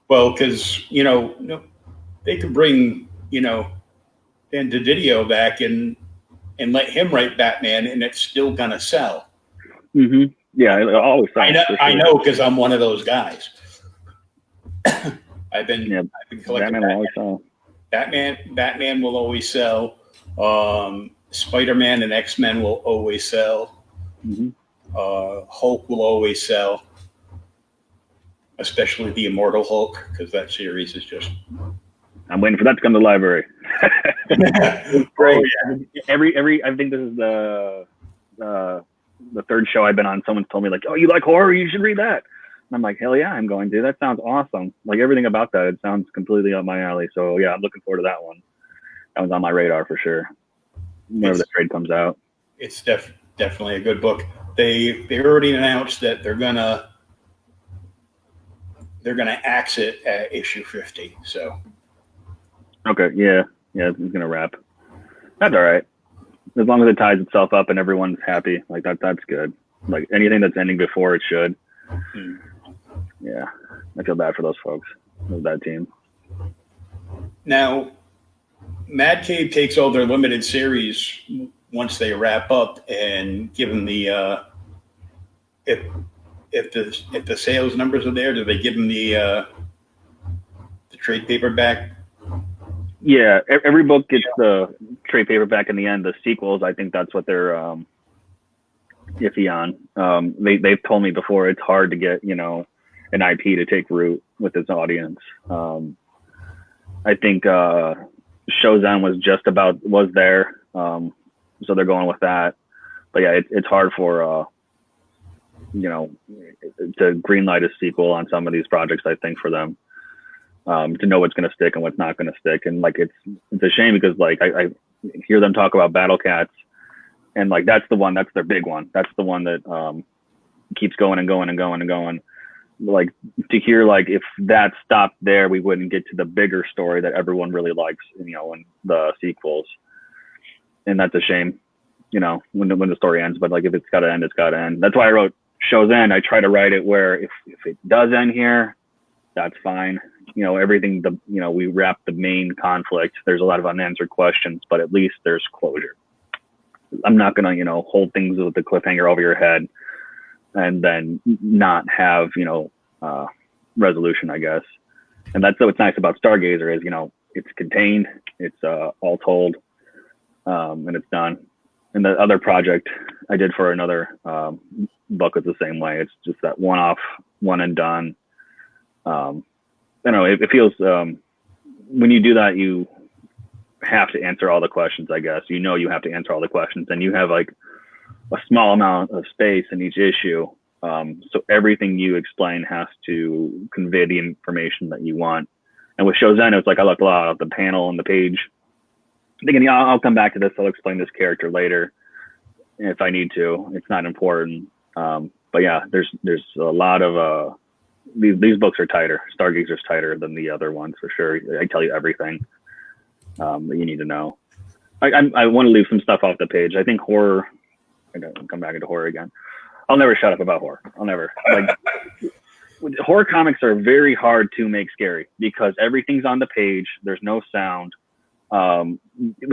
Well, because, you know, they could bring, you know, Dan DiDio back and let him write Batman, and it's still going to sell. Mm-hmm. Yeah, it always sells. I know, because I'm one of those guys. I've been collecting Batman will always sell. Batman will always sell. Spider-Man and X-Men will always sell. Mm-hmm. Hulk will always sell, especially the Immortal Hulk, because that series is just. I'm waiting for that to come to the library. Great. Every I think this is the third show I've been on. Someone's told me like, "Oh, you like horror? You should read that." And I'm like, "Hell yeah, I'm going to. That sounds awesome. Like everything about that, it sounds completely up my alley." So yeah, I'm looking forward to that one. That one's on my radar for sure. Whenever the trade comes out, it's definitely a good book. They already announced that they're gonna axe it at issue 50. So. Okay, yeah, it's gonna wrap. That's all right. As long as it ties itself up and everyone's happy, like that's good. Like anything that's ending before it should. Yeah, I feel bad for those folks. With that team. Now, Mad Cave takes all their limited series once they wrap up and give them the if the sales numbers are there, do they give them the trade paperback? Yeah, every book gets the trade paperback in the end. The sequels, I think that's what they're iffy on. They've told me before it's hard to get, you know, an IP to take root with its audience. I think Shozen was there, so they're going with that. But yeah, it's hard for you know, to greenlight a sequel on some of these projects. I think for them. To know what's going to stick and what's not going to stick. And like, it's a shame because like, I hear them talk about Battle Cats and like, that's their big one. That's the one that, keeps going and going and going and going. Like to hear, like, if that stopped there, we wouldn't get to the bigger story that everyone really likes, you know, in the sequels. And that's a shame, you know, when the story ends, but like, if it's got to end, it's got to end. That's why I wrote Show's End. I try to write it where if it does end here, that's fine. You know, everything, we wrap the main conflict. There's a lot of unanswered questions, but at least there's closure. I'm not going to, you know, hold things with the cliffhanger over your head and then not have, you know, resolution, I guess. And that's what's nice about Stargazer is, you know, it's contained, it's all told, and it's done. And the other project I did for another book is the same way. It's just that one-off, one and done. I don't know, it feels, when you do that, you have to answer all the questions, I guess. You know, you have to answer all the questions, and you have like a small amount of space in each issue. So everything you explain has to convey the information that you want. And with Shozen, it's like I left a lot of the panel and the page thinking, yeah, I'll come back to this. I'll explain this character later if I need to. It's not important. But yeah, there's a lot of, these books are tighter. Stargazer's tighter than the other ones for sure. I tell you everything that you need to know. I want to leave some stuff off the page. I think horror. I don't come back into horror again. I'll never shut up about horror. I'll never. Like horror comics are very hard to make scary because everything's on the page. There's no sound. But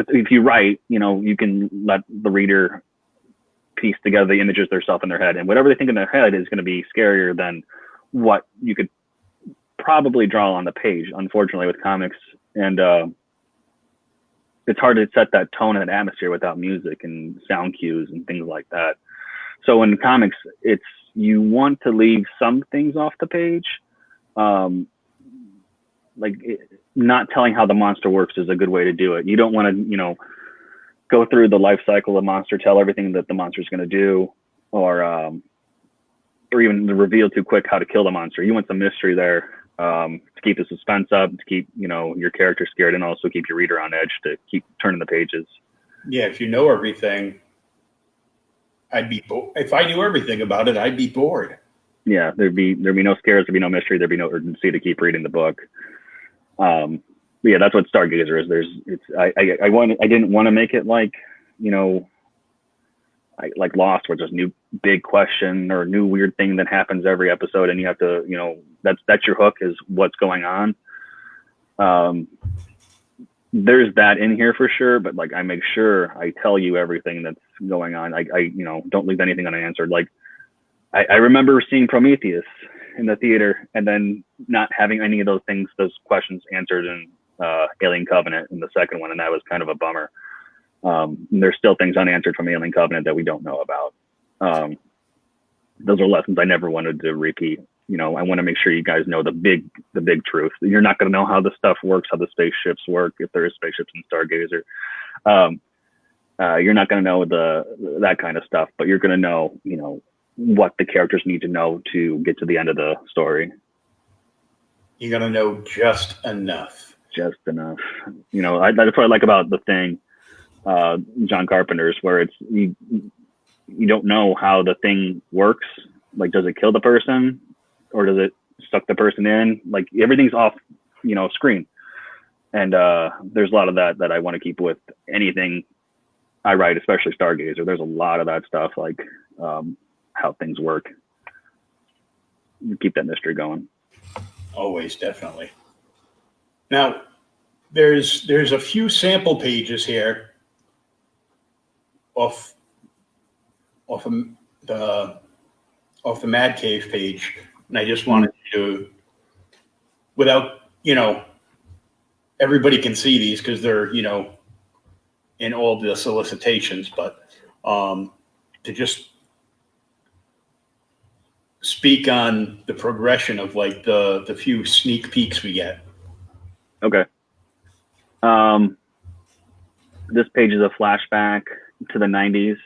if you write, you can let the reader piece together the images themselves in their head, and whatever they think in their head is going to be scarier than what you could probably draw on the page, unfortunately, with comics. And it's hard to set that tone and atmosphere without music and sound cues and things like that. So in comics, you want to leave some things off the page. Not telling how the monster works is a good way to do it. You don't want to, go through the life cycle of the monster, tell everything that the monster is going to do, or even to reveal too quick how to kill the monster. You want some mystery there, to keep the suspense up, to keep, your character scared, and also keep your reader on edge to keep turning the pages. Yeah, if you know everything, I'd be if I knew everything about it, I'd be bored. Yeah, there'd be no scares, there'd be no mystery, there'd be no urgency to keep reading the book. Yeah, that's what Stargazer is. I didn't want to make it like, like Lost, where there's new big question or new weird thing that happens every episode, and you have to, that's your hook, is what's going on. There's that in here for sure, but like I make sure I tell you everything that's going on. I don't leave anything unanswered. Like I remember seeing Prometheus in the theater and then not having any of those questions answered in Alien Covenant in the second one, and that was kind of a bummer. There's still things unanswered from Alien Covenant that we don't know about. Those are lessons I never wanted to repeat. I want to make sure you guys know the big truth. You're not going to know how the stuff works, how the spaceships work, if there is spaceships in Stargazer. You're not going to know that kind of stuff, but you're going to know, what the characters need to know to get to the end of the story. You're going to know just enough. Just enough. That's what I like about The Thing, John Carpenter's, where it's you don't know how the thing works. Like, does it kill the person or does it suck the person in? Like, everything's off, screen. And there's a lot of that I want to keep with anything I write, especially Stargazer. There's a lot of that stuff, like how things work. You keep that mystery going. Always, definitely. Now, there's a few sample pages here off the Mad Cave page, and I just wanted to, without everybody can see these because they're in all the solicitations, but to just speak on the progression of like the few sneak peeks we get. Okay. This page is a flashback to the 90s.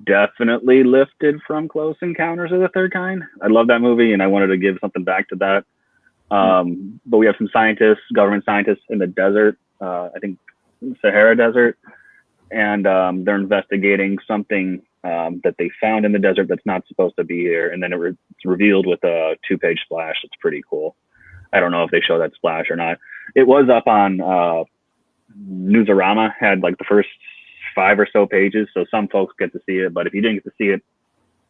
Definitely lifted from Close Encounters of the Third Kind. I love that movie, and I wanted to give something back to that. But we have some government scientists in the desert, I think Sahara Desert, and they're investigating something that they found in the desert that's not supposed to be here, and then it's revealed with a 2-page splash. It's pretty cool. I don't know if they show that splash or not. It was up on Newsarama, had like the first 5 or so pages, so some folks get to see it, but if you didn't get to see it,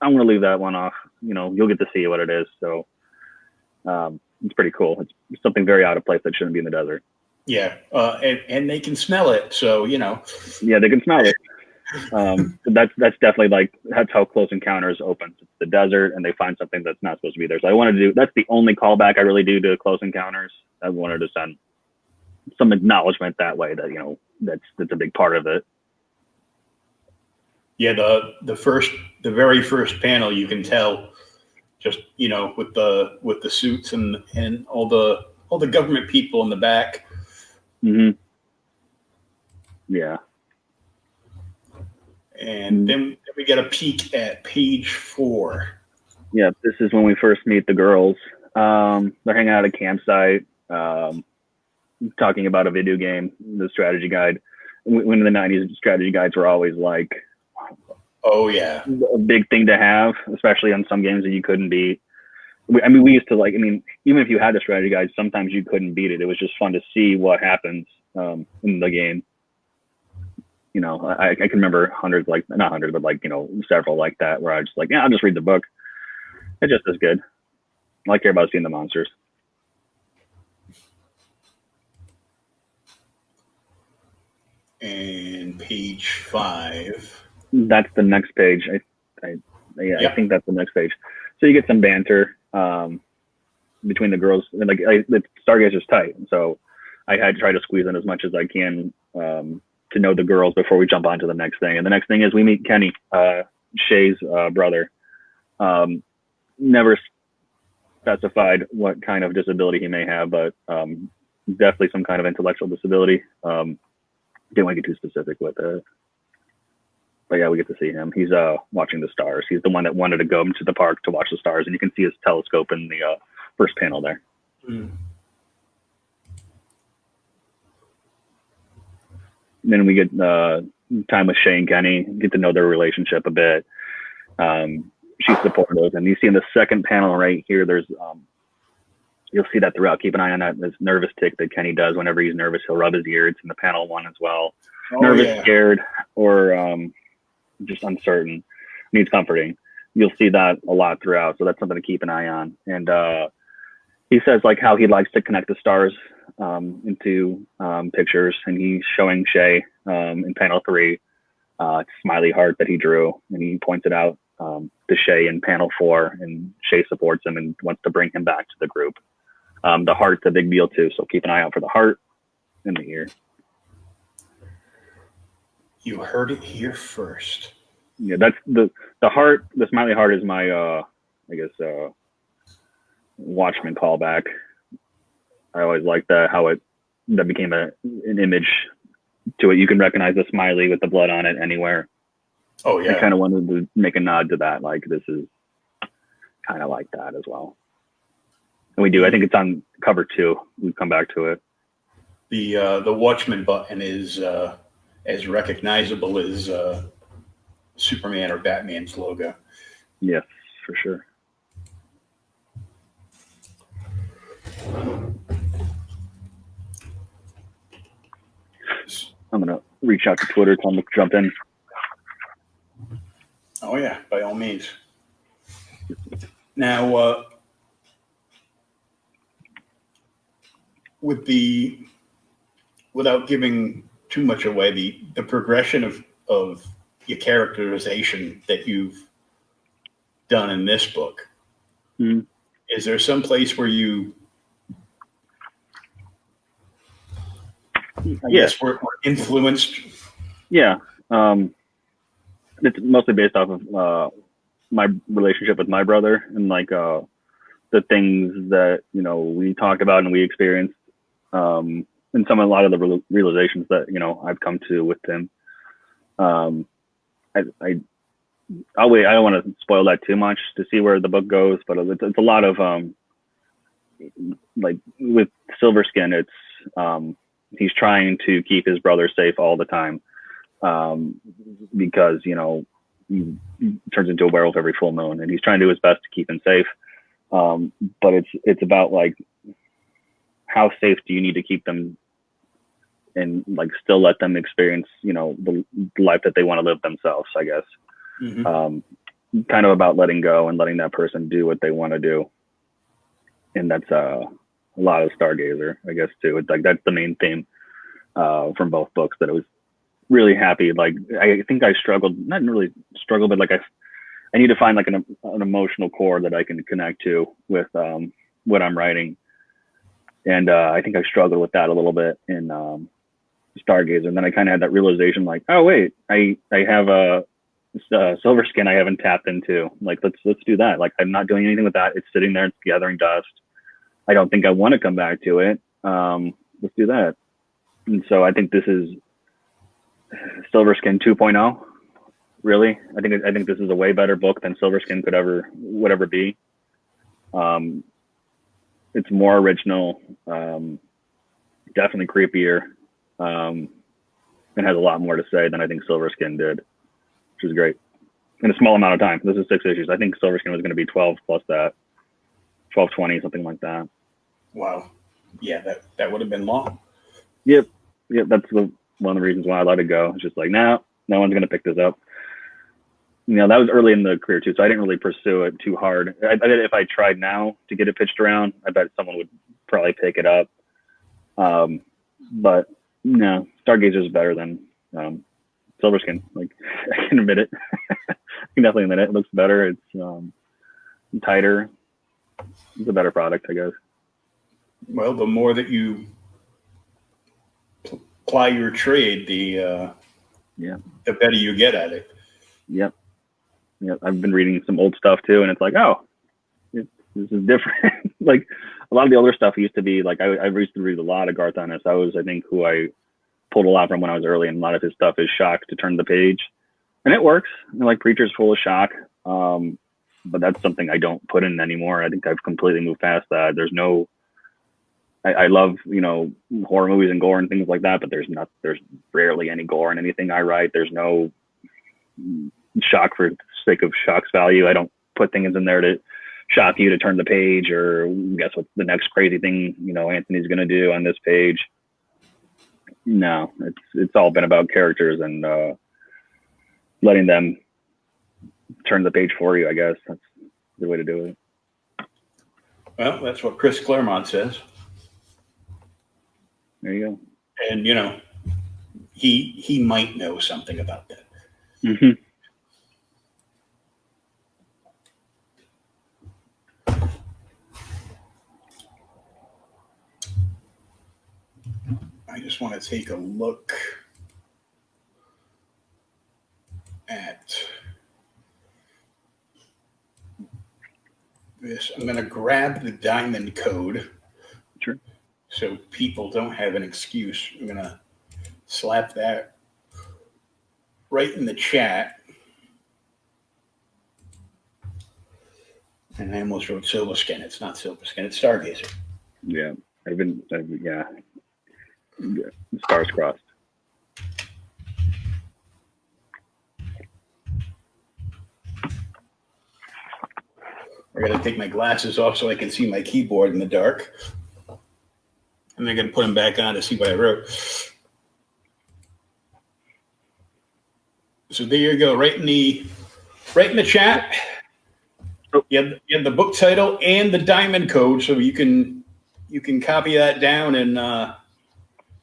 I'm going to leave that one off. You'll get to see what it is. So it's pretty cool. It's something very out of place that shouldn't be in the desert. Yeah, and they can smell it, so Yeah, they can smell it. That's definitely that's how Close Encounters opens. It's the desert, and they find something that's not supposed to be there. So I wanted to do, that's the only callback I really do to Close Encounters. I wanted to send some acknowledgement that way, that that's a big part of it. Yeah, the very first panel, you can tell just with the suits and all the government people in the back. Mm-hmm. Yeah. And then we get a peek at page 4. Yeah, this is when we first meet the girls. They're hanging out at a campsite, talking about a video game, the strategy guide. When in the 90s, strategy guides were always like, oh yeah, a big thing to have, especially on some games that you couldn't beat. We used to even if you had the strategy guide, sometimes you couldn't beat it. It was just fun to see what happens in the game. I can remember hundreds, not hundreds, but several like that, where I just I'll just read the book. It's just as good. I care about seeing the monsters. And page 5. That's the next page. I Yep. think that's the next page. So you get some banter between the girls, and like the Stargazer's tight, so I had to try to squeeze in as much as I can to know the girls before we jump on to the next thing. And the next thing is we meet Kenny, Shay's brother. Never specified what kind of disability he may have, but definitely some kind of intellectual disability. Didn't want to get too specific with it. But yeah, we get to see him. He's watching the stars. He's the one that wanted to go to the park to watch the stars, and you can see his telescope in the first panel there. Mm. And then we get time with Shay and Kenny, get to know their relationship a bit. She's supportive, and you see in the second panel right here, there's you'll see that throughout. Keep an eye on that this nervous tick that Kenny does whenever he's nervous. He'll rub his ear. It's in the panel 1 as well. Nervous, yeah. scared, or just uncertain, needs comforting. You'll see that a lot throughout, so that's something to keep an eye on. And he says like how he likes to connect the stars into pictures, and he's showing Shay in panel 3 smiley heart that he drew, and he points it out to Shay in panel 4, and Shay supports him and wants to bring him back to the group. The heart's a big deal too, so keep an eye out for the heart and the ear. You heard it here first. Yeah, that's the heart. The smiley heart is my I guess Watchmen callback. I always liked that, how that became an image to it. You can recognize the smiley with the blood on it anywhere. Oh yeah. I kind of wanted to make a nod to that, like this is kind of like that as well. And we do. I think it's on cover 2. We come back to it. The Watchman button is as recognizable as Superman or Batman's logo. Yes, for sure. I'm gonna reach out to Twitter, tell them to jump in. Oh yeah, by all means. Now, without giving too much away, the progression of your characterization that you've done in this book, is there some place where you, were influenced? Yeah. It's mostly based off of my relationship with my brother, and like the things that we talked about and we experienced, and a lot of the realizations that I've come to with him. I'll wait. I don't want to spoil that too much to see where the book goes, but it's a lot of like with Silverskin, it's he's trying to keep his brother safe all the time. Because he turns into a werewolf every full moon, and he's trying to do his best to keep him safe. But it's about like how safe do you need to keep them, and like still let them experience the life that they want to live themselves, I guess. Mm-hmm. Kind of about letting go and letting that person do what they want to do, and that's a lot of Stargazer, I guess, too. It's like that's the main theme from both books, that it was really happy. Like I think I struggled, not really struggle, but like I need to find like an emotional core that I can connect to with what I'm writing, and I think I struggled with that a little bit in Stargazer. And then I kind of had that realization, like, oh wait, I have a Silverskin I haven't tapped into. Like let's do that. Like I'm not doing anything with that. It's sitting there, it's gathering dust. I don't think I want to come back to it. Let's do that. And so I think this is Silverskin 2.0. Really, I think this is a way better book than Silverskin would ever be. It's more original, definitely creepier, and has a lot more to say than I think Silverskin did, which is great. In a small amount of time. This is 6 issues. I think Silverskin was going to be 12 plus that, 12, 20, something like that. Wow. Yeah, that would have been long. Yep. That's one of the reasons why I let it go. It's just like, no one's going to pick this up. That was early in the career too, so I didn't really pursue it too hard. I bet if I tried now to get it pitched around, I bet someone would probably pick it up. But no, Stargazer is better than Silver Skin, like I can admit it. I can definitely admit it. It looks better. It's tighter. It's a better product, I guess. Well, the more that you ply your trade, the better you get at it. Yep. I've been reading some old stuff too, and it's like, oh, this is different. Like a lot of the older stuff used to be like I used to read a lot of Garth Ennis. I was, I think, who I pulled a lot from when I was early, and a lot of his stuff is shock to turn the page, and it works. And like Preacher's full of shock, but that's something I don't put in anymore. I think I've completely moved past that. There's no. I love, horror movies and gore and things like that, but there's rarely any gore in anything I write. There's no shock for the sake of shock's value. I don't put things in there to shock you to turn the page or guess what the next crazy thing, Anthony's going to do on this page. No, it's all been about characters and letting them turn the page for you, I guess. That's the way to do it. Well, that's what Chris Claremont says. There you go. And, he might know something about that. Mm-hmm. I just want to take a look at this. I'm going to grab the diamond code. Sure. So people don't have an excuse. I'm going to slap that right in the chat. And I almost wrote Silver Skin. It's not Silver Skin. It's Stargazer. Yeah. Stars crossed. I got to take my glasses off so I can see my keyboard in the dark. And I'm going to put them back on to see what I wrote. So there you go, right in the chat. Oh. You have the book title and the diamond code, so you can copy that down and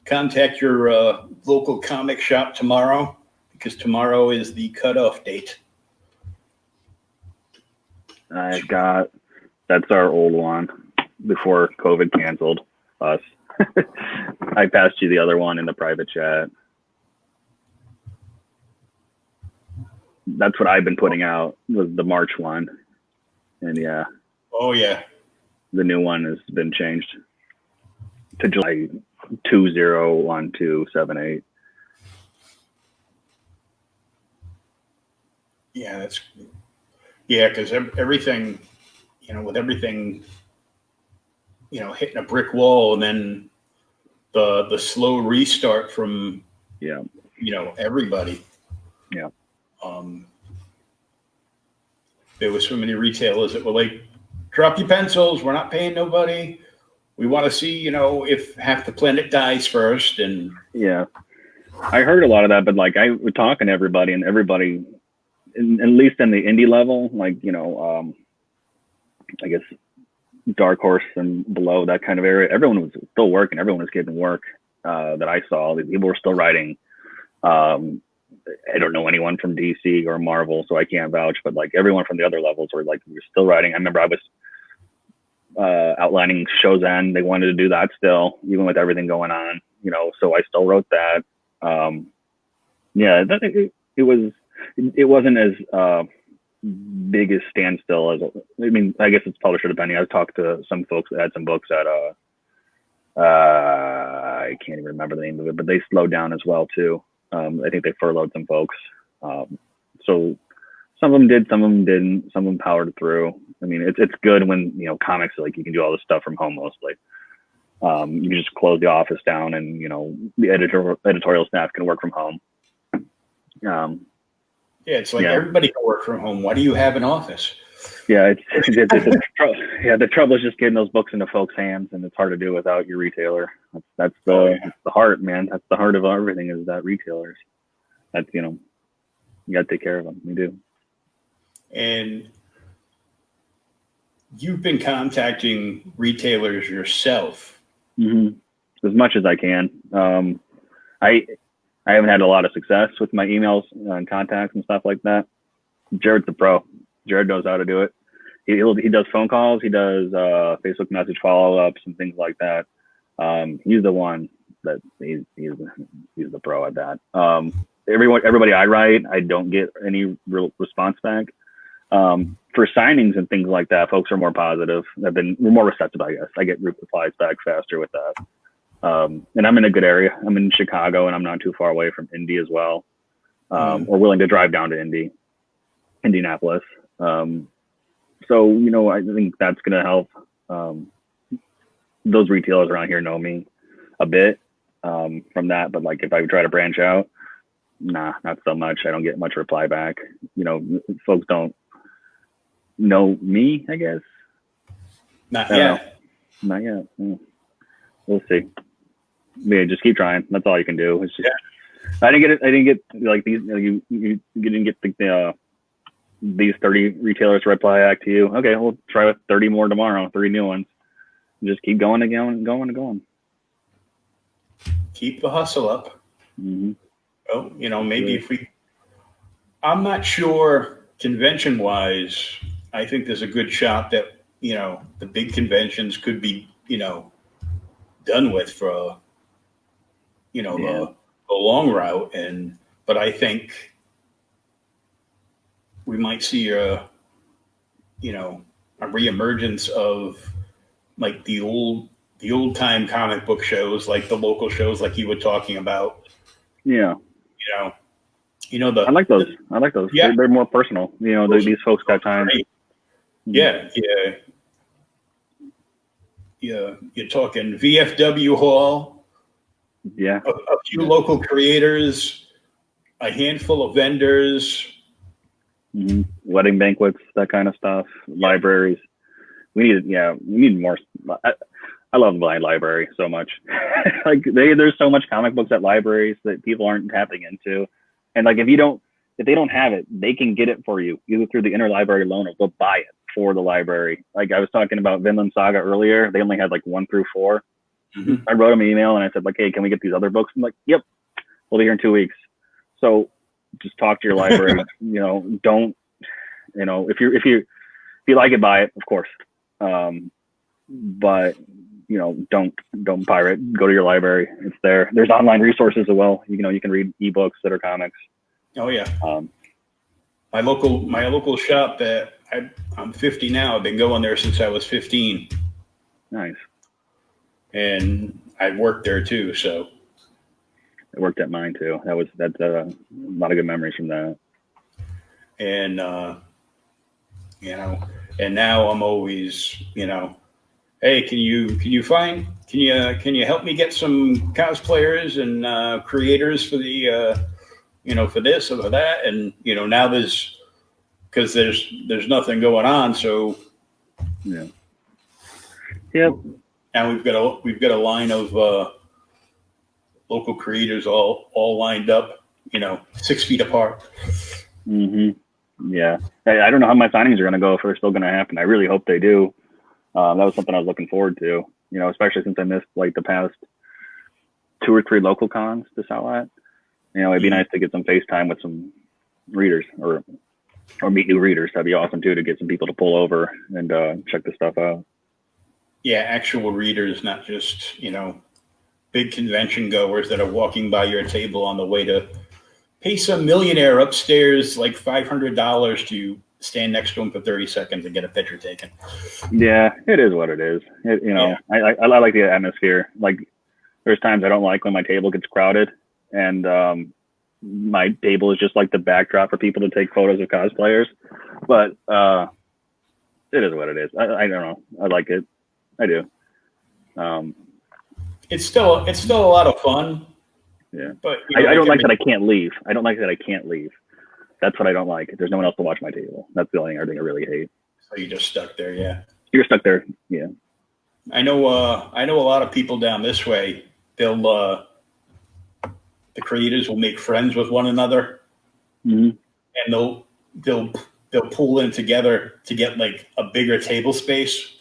contact your local comic shop tomorrow, because tomorrow is the cutoff date. That's our old one before COVID canceled us. I passed you the other one in the private chat. That's what I've been putting out, was the March one. And yeah. Oh yeah. The new one has been changed to July 201278. Yeah, because everything, with everything, hitting a brick wall, and then the slow restart from everybody. Yeah. There were so many retailers that were like, drop your pencils, we're not paying nobody. We want to see, if half the planet dies first. And yeah, I heard a lot of that, but like I was talking to everybody, and everybody, at least in the indie level, like, I guess Dark Horse and below that kind of area, everyone was still working. Everyone was getting work that I saw. People were still writing. I don't know anyone from DC or Marvel, so I can't vouch, but like everyone from the other levels were like, we're still writing. I remember I was outlining Show's End. They wanted to do that still, even with everything going on, so I still wrote that. It wasn't as big as standstill as, I guess it's publisher depending. I talked to some folks that had some books at, I can't even remember the name of it, but they slowed down as well too. I think they furloughed some folks. So some of them did, some of them didn't, some of them powered through. It's good when, comics, like you can do all this stuff from home mostly. You can just close the office down and, the editorial staff can work from home. It's like everybody can work from home. Why do you have an office? Yeah, the trouble is just getting those books into folks' hands, and it's hard to do without your retailer. That's the heart, man. That's the heart of everything, is that retailers. That's, you got to take care of them. We do. And you've been contacting retailers yourself. Mm-hmm. As much as I can. I I haven't had a lot of success with my emails and contacts and stuff like that. Jared's the pro. Jared knows how to do it. He does phone calls. He does Facebook message follow-ups and things like that. He's the one that he's the pro at that. Everybody I write, I don't get any real response back. For signings and things like that, folks are more positive. We're more receptive, I guess. I get replies back faster with that. And I'm in a good area. I'm in Chicago, and I'm not too far away from Indy as well. Or willing to drive down to Indianapolis. So, you know, I think that's going to help. Those retailers around here know me a bit from that. But like if I try to branch out, nah, not so much. I don't get much reply back. You know, folks don't know me, I guess. Not yet. Not yet. We'll see. Yeah, just keep trying. That's all you can do. It's just, I didn't get like these. You didn't get these 30 retailers to reply back to you. Okay, we'll try with 30 more tomorrow. 3 new ones. Just keep going and going and going and going. Keep the hustle up. Mm-hmm. Oh, you know, maybe I'm not sure convention wise. I think there's a good shot that, you know, the big conventions could be, you know, done with for, you know, the long route. But I think we might see a reemergence of like the old time comic book shows, like the local shows, like you were talking about. Yeah. I like those. Yeah. They're more personal. You know, these folks got time. Yeah. You're talking VFW Hall. Yeah. A few local creators, a handful of vendors. Mm-hmm. Wedding banquets, that kind of stuff. Yeah. Libraries. We need more. I love my library so much. Like there's so much comic books at libraries that people aren't tapping into. And like if they don't have it, they can get it for you either through the interlibrary loan or they'll buy it for the library. Like I was talking about Vinland Saga earlier. They only had like 1 through 4. Mm-hmm. I wrote them an email and I said like, hey, can we get these other books? I'm like, yep, we'll be here in 2 weeks. So just talk to your library. If you like it, buy it, of course. But don't pirate. Go to your library. It's there. There's online resources as well. You can read ebooks that are comics. Oh yeah. My local shop that I'm 50 now. I've been going there since I was 15. Nice. And I worked there too. So I worked at mine too. That's a lot of good memories from that. And and now I'm always, hey, can you help me get some cosplayers and creators for the for this or for that, and now because there's nothing going on, so yeah. Yep. And we've got a line of local creators all lined up, 6 feet apart. Mm-hmm. Yeah. I don't know how my signings are going to go, if they're still going to happen. I really hope they do. That was something I was looking forward to, especially since I missed like the past 2 or 3 local cons to sell at. It'd be nice to get some FaceTime with some readers or meet new readers. That'd be awesome too, to get some people to pull over and check the stuff out. Yeah, actual readers, not just, big convention goers that are walking by your table on the way to pay some millionaire upstairs like $500 to stand next to him for 30 seconds and get a picture taken. Yeah, it is what it is. I like the atmosphere. Like there's times I don't like when my table gets crowded and my table is just like the backdrop for people to take photos of cosplayers. But it is what it is. I don't know. I like it. I do. It's still a lot of fun. Yeah, but I don't like that I can't leave. I don't like that I can't leave. That's what I don't like. There's no one else to watch my table. That's the only thing I really hate. So you're just stuck there, yeah. You're stuck there, yeah. I know a lot of people down this way. The creators will make friends with one another, mm-hmm. and they'll pull in together to get like a bigger table space,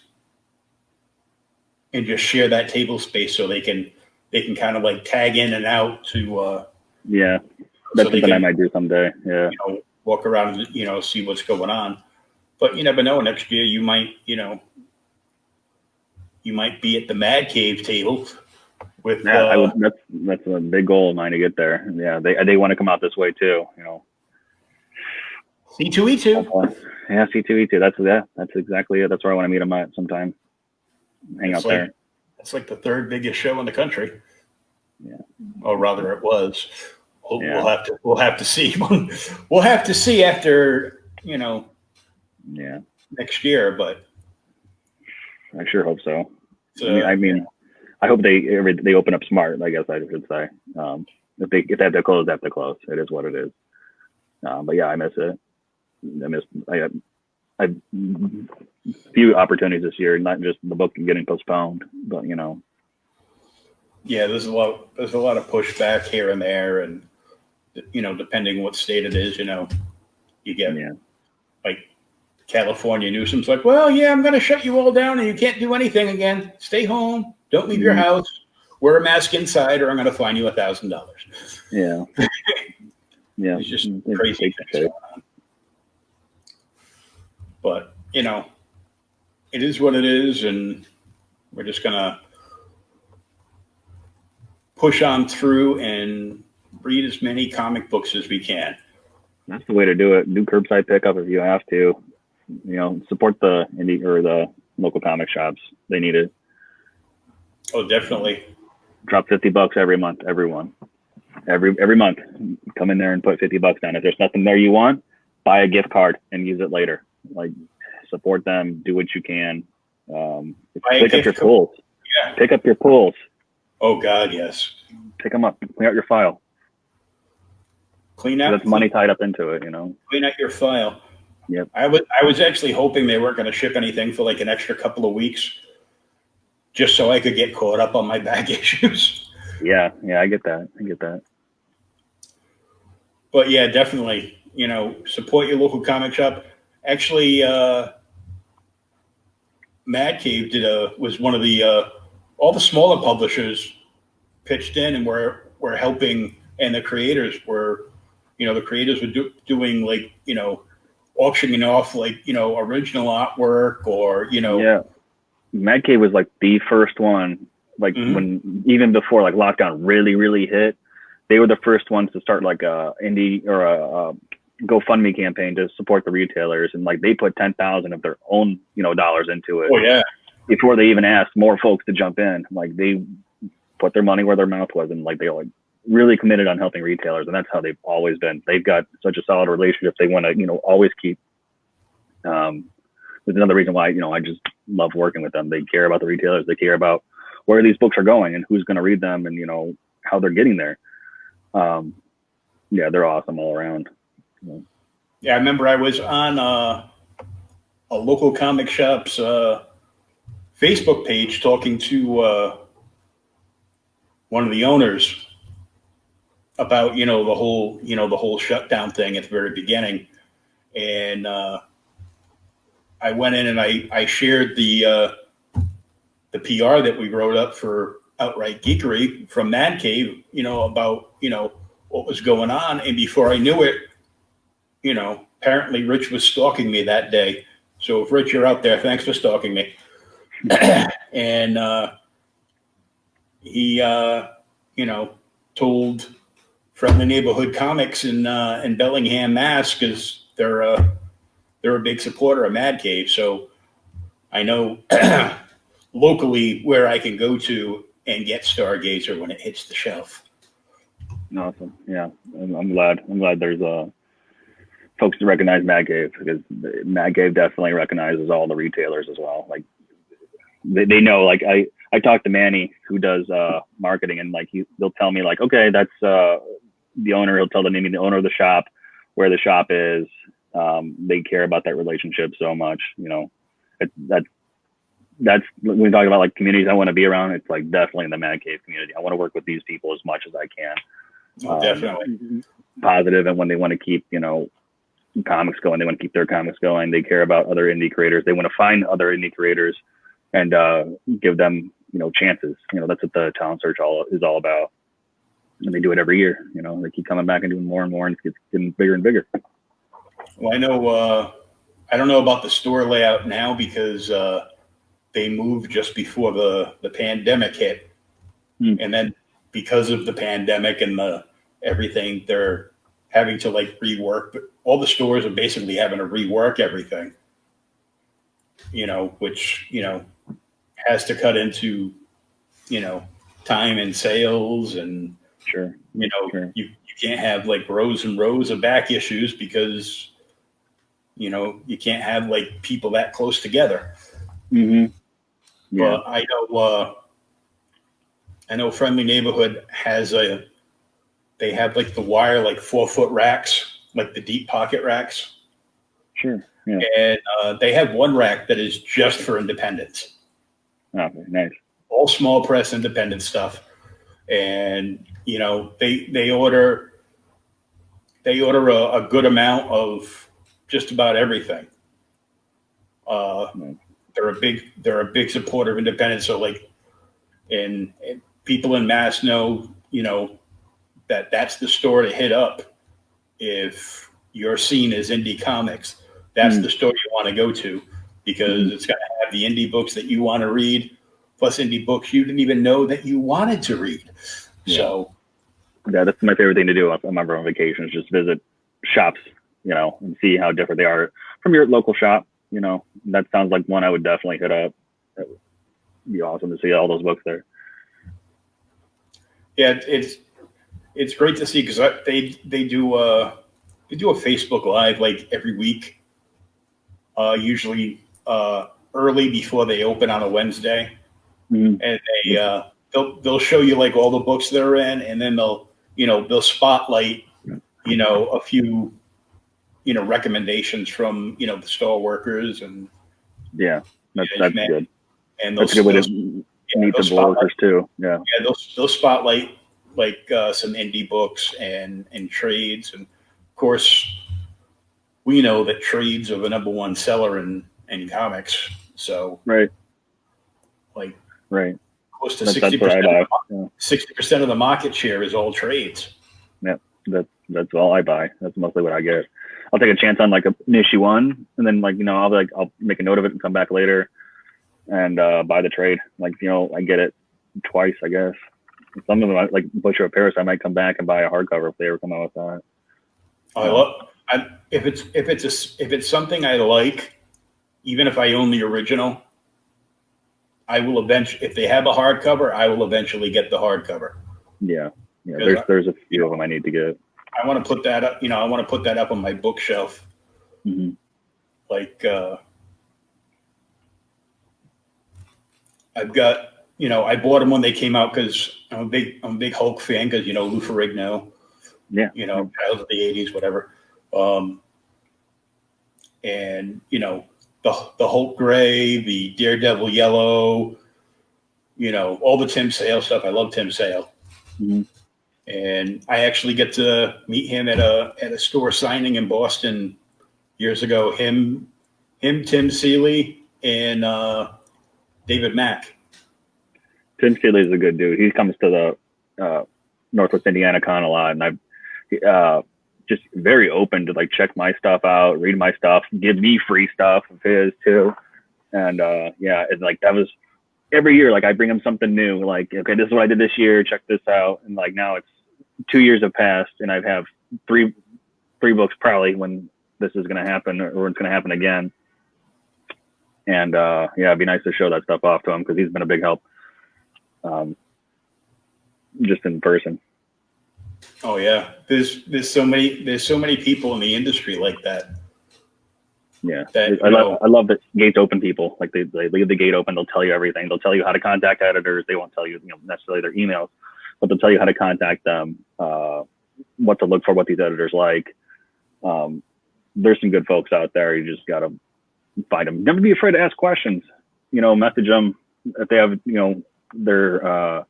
and just share that table space so they can kind of like tag in and out to Yeah, so that's they something I can, might do someday. Yeah, walk around and, see what's going on. But you never know. Next year, you might, you might be at the Mad Cave table with, yeah, I would. That's a big goal of mine to get there. Yeah, they want to come out this way too. C2E2. Yeah, C2E2. That's exactly it. That's where I want to meet them at sometime. Hang out there. It's like the third biggest show in the country. Yeah. Or rather, it was. Yeah. We'll have to see. We'll have to see after, Yeah, next year. But I sure hope so. I I hope they open up smart, I guess I should say. If they have to close, they have to close. It is what it is. But yeah, I miss it. I had few opportunities this year, not just the book getting postponed, but yeah, there's a lot of pushback here and there, and depending what state it is, you get like California. Newsom's like, well, yeah, I'm going to shut you all down, and you can't do anything again. Stay home. Don't leave your house. Wear a mask inside, or I'm going to fine you $1,000. Yeah. Yeah. It's just crazy things going on. But, it is what it is, and we're just going to push on through and read as many comic books as we can. That's the way to do it. Do curbside pickup if you have to. Support the indie or the local comic shops. They need it. Oh, definitely. Drop $50 every month, everyone. Every month, come in there and put $50 down. If there's nothing there you want, buy a gift card and use it later. Like, support them. Do what you can. Pick up your pulls. Yeah. Pick up your pulls. Oh God, yes. Pick them up. Clean out your file. Clean out. That's money tied up into it. Clean out your file. Yep. I was actually hoping they weren't going to ship anything for like an extra couple of weeks, just so I could get caught up on my back issues. Yeah, I get that. But yeah, definitely, support your local comic shop. Actually, Mad Cave was one of the all the smaller publishers pitched in and were helping, and the creators were, doing like, auctioning off like, original artwork or, Yeah. Mad Cave was like the first one, like when, even before like lockdown really, really hit, they were the first ones to start like a indie or a GoFundMe campaign to support the retailers. And like they put 10,000 of their own, dollars into it. Oh yeah. Before they even asked more folks to jump in. Like they put their money where their mouth was, and like they like really committed on helping retailers. And that's how they've always been. They've got such a solid relationship. They want to, always keep. There's another reason why, I just love working with them. They care about the retailers. They care about where these books are going and who's going to read them and, how they're getting there. Yeah, they're awesome all around. Yeah, I remember I was on a local comic shop's Facebook page talking to one of the owners about, the whole shutdown thing at the very beginning. And I went in and I shared the PR that we wrote up for Outright Geekery from Mad Cave, about, what was going on. And before I knew it, apparently Rich was stalking me that day. So if Rich, you're out there, thanks for stalking me. And he, told Friendly Neighborhood Comics in Bellingham, Mass, because they're a big supporter of Mad Cave. So I know locally where I can go to and get Stargazer when it hits the shelf. Awesome. Yeah, I'm glad there's folks to recognize Mad Cave, because Mad Cave definitely recognizes all the retailers as well. Like they know. Like I talked to Manny, who does marketing, and like they'll tell me like, okay, that's the owner. He'll tell the name of the owner of the shop, where the shop is. They care about that relationship so much. That's when we talk about like communities I want to be around. It's like definitely in the Mad Cave community. I want to work with these people as much as I can. Definitely Positive, and when they want to keep comics going, they want to keep their comics going. They care about other indie creators. They want to find other indie creators and give them chances. That's what the talent search is all about. and they do it every year. You know, they keep coming back and doing more and more, and it's getting bigger and bigger. Well, I know, I don't know about the store layout now because they moved just before the pandemic hit. And then because of the pandemic and everything, they're having to like rework, but all the stores are basically having to rework everything, you know, which, you know, has to cut into, you know, time and sales and, Sure. you know, Sure. you can't have like rows and rows of back issues because, you know, you can't have like people that close together. Mm-hmm. Yeah. But I know Friendly Neighborhood they have like the wire, like 4-foot racks, like the deep pocket racks. Sure. Yeah. And they have one rack that is just for independents, Okay. Nice. all small press independent stuff. And, you know, they order a good amount of just about everything. Nice. They're a big supporter of independence. So like, and people in Mass know, you know, that's the store to hit up if you're seen as indie comics. That's the store you want to go to because it's going to have the indie books that you want to read, plus indie books you didn't even know that you wanted to read. Yeah. So, yeah, that's my favorite thing to do. I'm on vacations, just visit shops, you know, and see how different they are from your local shop. You know, that sounds like one I would definitely hit up. That would be awesome to see all those books there. yeah, it's great to see because they do a Facebook Live like every week, usually early before they open on a Wednesday, and they'll show you like all the books they're in, and then they'll spotlight a few recommendations from the store workers and Yeah, that's good. And that's a good way to meet the workers too. Yeah, they'll spotlight like some indie books and trades, and of course we know that trades are the number one seller in comics. So right, close to that's 60%. 60% of the market share is all trades. Yeah, that's all I buy. That's mostly what I get. I'll take a chance on like an issue one, and then I'll make a note of it and come back later and buy the trade. I get it twice, I guess. Some of them, like Butcher of Paris, I might come back and buy a hardcover if they ever come out with that. If it's something I like, even if I own the original, I will eventually. If they have a hardcover, I will eventually get the hardcover. Yeah. There's a few of them I need to get. I want to put that up. I want to put that up on my bookshelf. Mm-hmm. I've got. I bought them when they came out because I'm a big Hulk fan because Lou Ferrigno. Yeah. Child of the '80s, whatever. And the Hulk gray, the Daredevil yellow, all the Tim Sale stuff. I love Tim Sale. Mm-hmm. And I actually get to meet him at a store signing in Boston years ago. Him, Tim Seeley, and David Mack. Tim Seeley is a good dude. He comes to the Northwest Indiana Con a lot, and I've just very open to check my stuff out, read my stuff, give me free stuff of his too. And it's that was every year. I bring him something new. Okay, this is what I did this year. Check this out. And now it's 2 years have passed, and I have three books probably when this is going to happen or it's going to happen again. And it'd be nice to show that stuff off to him because he's been a big help. Just in person. Oh yeah, there's so many people in the industry like that. Yeah, I love that gates open people. They leave the gate open. They'll tell you everything. They'll tell you how to contact editors. They won't tell you necessarily their emails, but they'll tell you how to contact them, what to look for, what these editors like. There's some good folks out there. You just gotta find them. Never be afraid to ask questions. Message them if they have their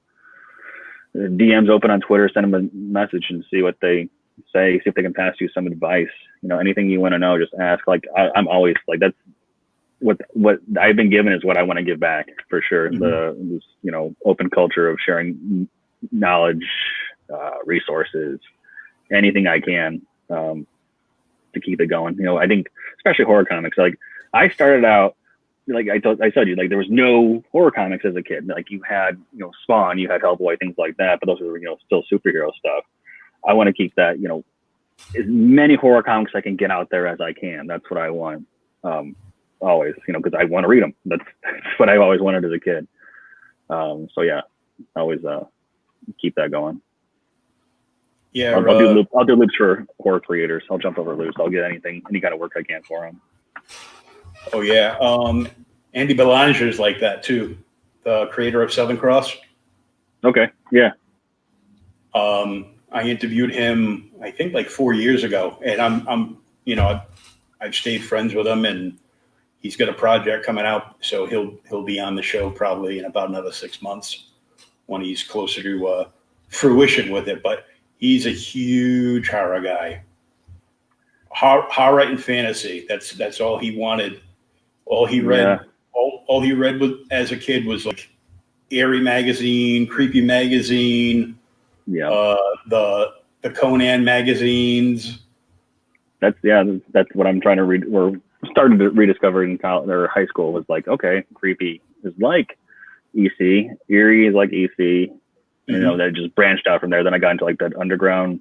DMs open on Twitter. Send them a message and see what they say. See if they can pass you some advice. Anything you want to know, just ask. I'm always that's what I've been given is what I want to give back for sure. Mm-hmm. This open culture of sharing knowledge resources, anything I can to keep it going. I think especially horror comics. Like I started out, like I told you, like there was no horror comics as a kid. Like you had, Spawn, you had Hellboy, things like that, but those were, still superhero stuff. I want to keep that, as many horror comics I can get out there as I can. That's what I want. Always, because I want to read them. That's what I always wanted as a kid. So yeah, always keep that going. Yeah, I'll do loops for horror creators. I'll jump over loops. I'll get any kind of work I can for them. Oh yeah, Andy Belanger is like that too, the creator of Southern Cross. Okay, yeah. I interviewed him, I think, like 4 years ago, and I've stayed friends with him, and he's got a project coming out, so he'll be on the show probably in about another 6 months when he's closer to fruition with it. But he's a huge horror guy, horror and fantasy. That's all he wanted. All he read, Yeah. all he read as a kid was like Eerie magazine, Creepy magazine, Yeah. The Conan magazines. That's what I'm trying to read. We're starting to rediscover in college or high school was like, okay, Creepy is like EC, Eerie is like EC. That just branched out from there. Then I got into like that underground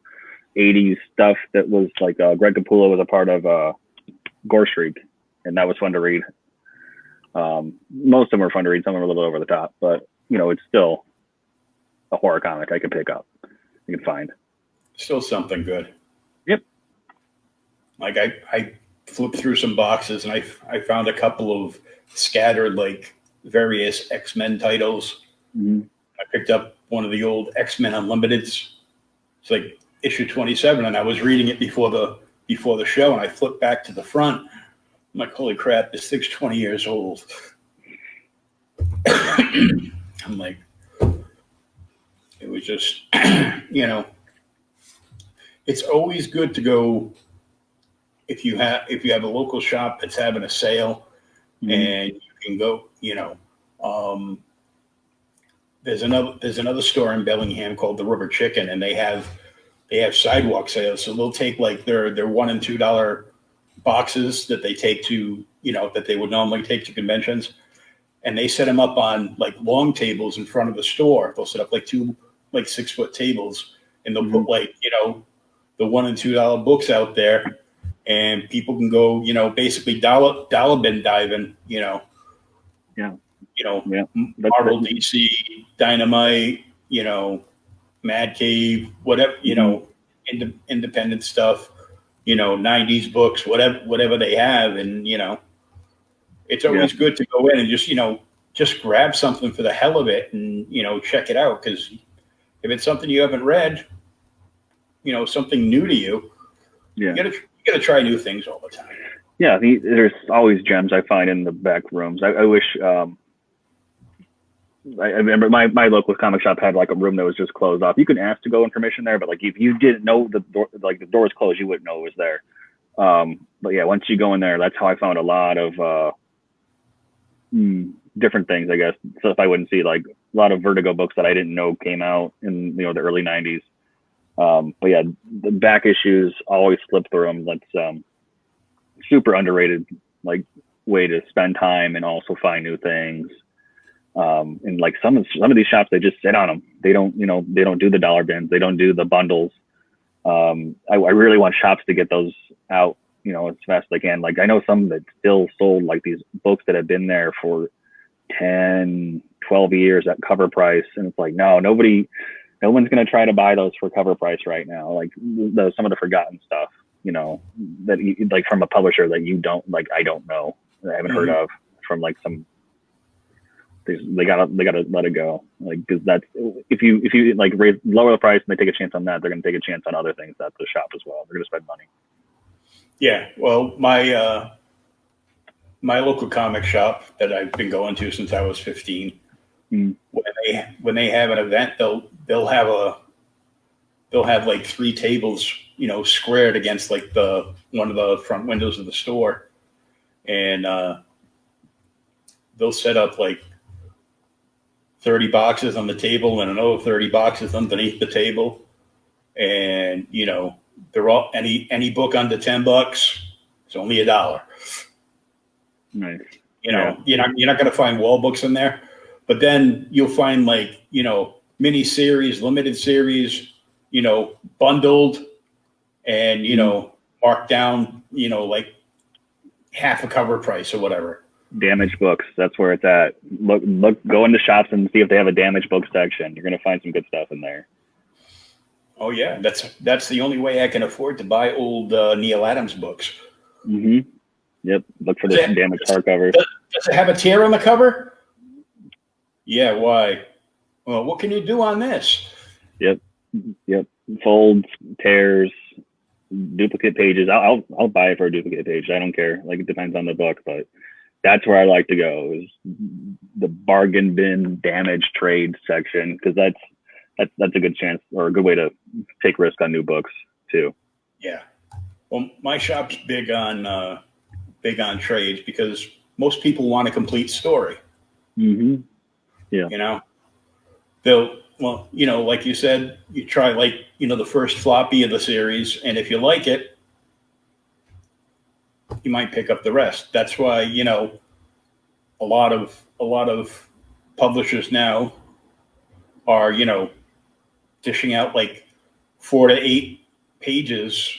80s stuff that was like Greg Capullo was a part of Gore Streak, and that was fun to read. Most of them were fun to read. Some of them were a little bit over the top, but it's still a horror comic I can pick up. You can find. Still something good. Yep. Like I flipped through some boxes and I found a couple of scattered like various X-Men titles. Mm-hmm. I picked up one of the old X-Men Unlimiteds. It's like issue 27, and I was reading it before the show, and I flipped back to the front. I'm like, holy crap, this thing's 20 years old. I'm like, it was just, it's always good to go if you have a local shop that's having a sale, Mm-hmm. and you can go, there's another store in Bellingham called the Rubber Chicken, and they have sidewalk sales. So they'll take like their $1 and $2 boxes that they take to, that they would normally take to conventions, and they set them up on like long tables in front of the store. They'll set up like two 6-foot tables, and they'll Mm-hmm. put like the $1 and $2 books out there, and people can go basically dollar bin diving. Yeah. Marvel, DC, Dynamite, Mad Cave, whatever, independent stuff, 90s books, whatever they have. And, it's always good to go in and just grab something for the hell of it and, check it out. Because if it's something you haven't read, something new to you, Yeah. you gotta try new things all the time. Yeah. There's always gems I find in the back rooms. I wish, I remember my local comic shop had like a room that was just closed off. You can ask to go in permission there, but like if you didn't know the door, like the door was closed, you wouldn't know it was there. But yeah, once you go in there, that's how I found a lot of different things, I guess. So if I wouldn't see like a lot of Vertigo books that I didn't know came out in the early 90s. But yeah, the back issues, always flip through them. That's super underrated, like way to spend time and also find new things. And like some of these shops, they just sit on them. They don't do the dollar bins. They don't do the bundles. I really want shops to get those out, as fast as they can. Like I know some that still sold like these books that have been there for 10, 12 years at cover price. And it's like, no one's going to try to buy those for cover price right now. Like some of the forgotten stuff, that you, like from a publisher that you don't like, I don't know, I haven't heard of from like some, they gotta let it go. Like, cause that's, if you like lower the price and they take a chance on that, they're going to take a chance on other things at the shop as well. They're going to spend money. Yeah. Well, my local comic shop that I've been going to since I was 15, when they have an event, they'll have like 3 tables, squared against like one of the front windows of the store, and they'll set up like 30 boxes on the table and another 30 boxes underneath the table, and they're all any book under $10. It's only $1. Nice. You're not going to find wall books in there, but then you'll find mini series, limited series, bundled and marked down, like half a cover price or whatever. Damaged books. That's where it's at. Look, go into shops and see if they have a damaged book section. You're going to find some good stuff in there. Oh yeah. That's the only way I can afford to buy old Neil Adams books. Mm-hmm. Yep. Look for the damaged hardcovers. Does it have a tear on the cover? Yeah. Why? Well, what can you do on this? Yep. Folds, tears, duplicate pages. I'll buy it for a duplicate page. I don't care. Like, it depends on the book, but that's where I like to go, is the bargain bin damage trade section, because that's a good chance, or a good way to take risk on new books too. Yeah. Well, my shop's big on trades, because most people want a complete story. Mm-hmm. Yeah. Like you said, you try the first floppy of the series, and if you like it, you might pick up the rest. That's why, a lot of publishers now are, dishing out 4 to 8 pages,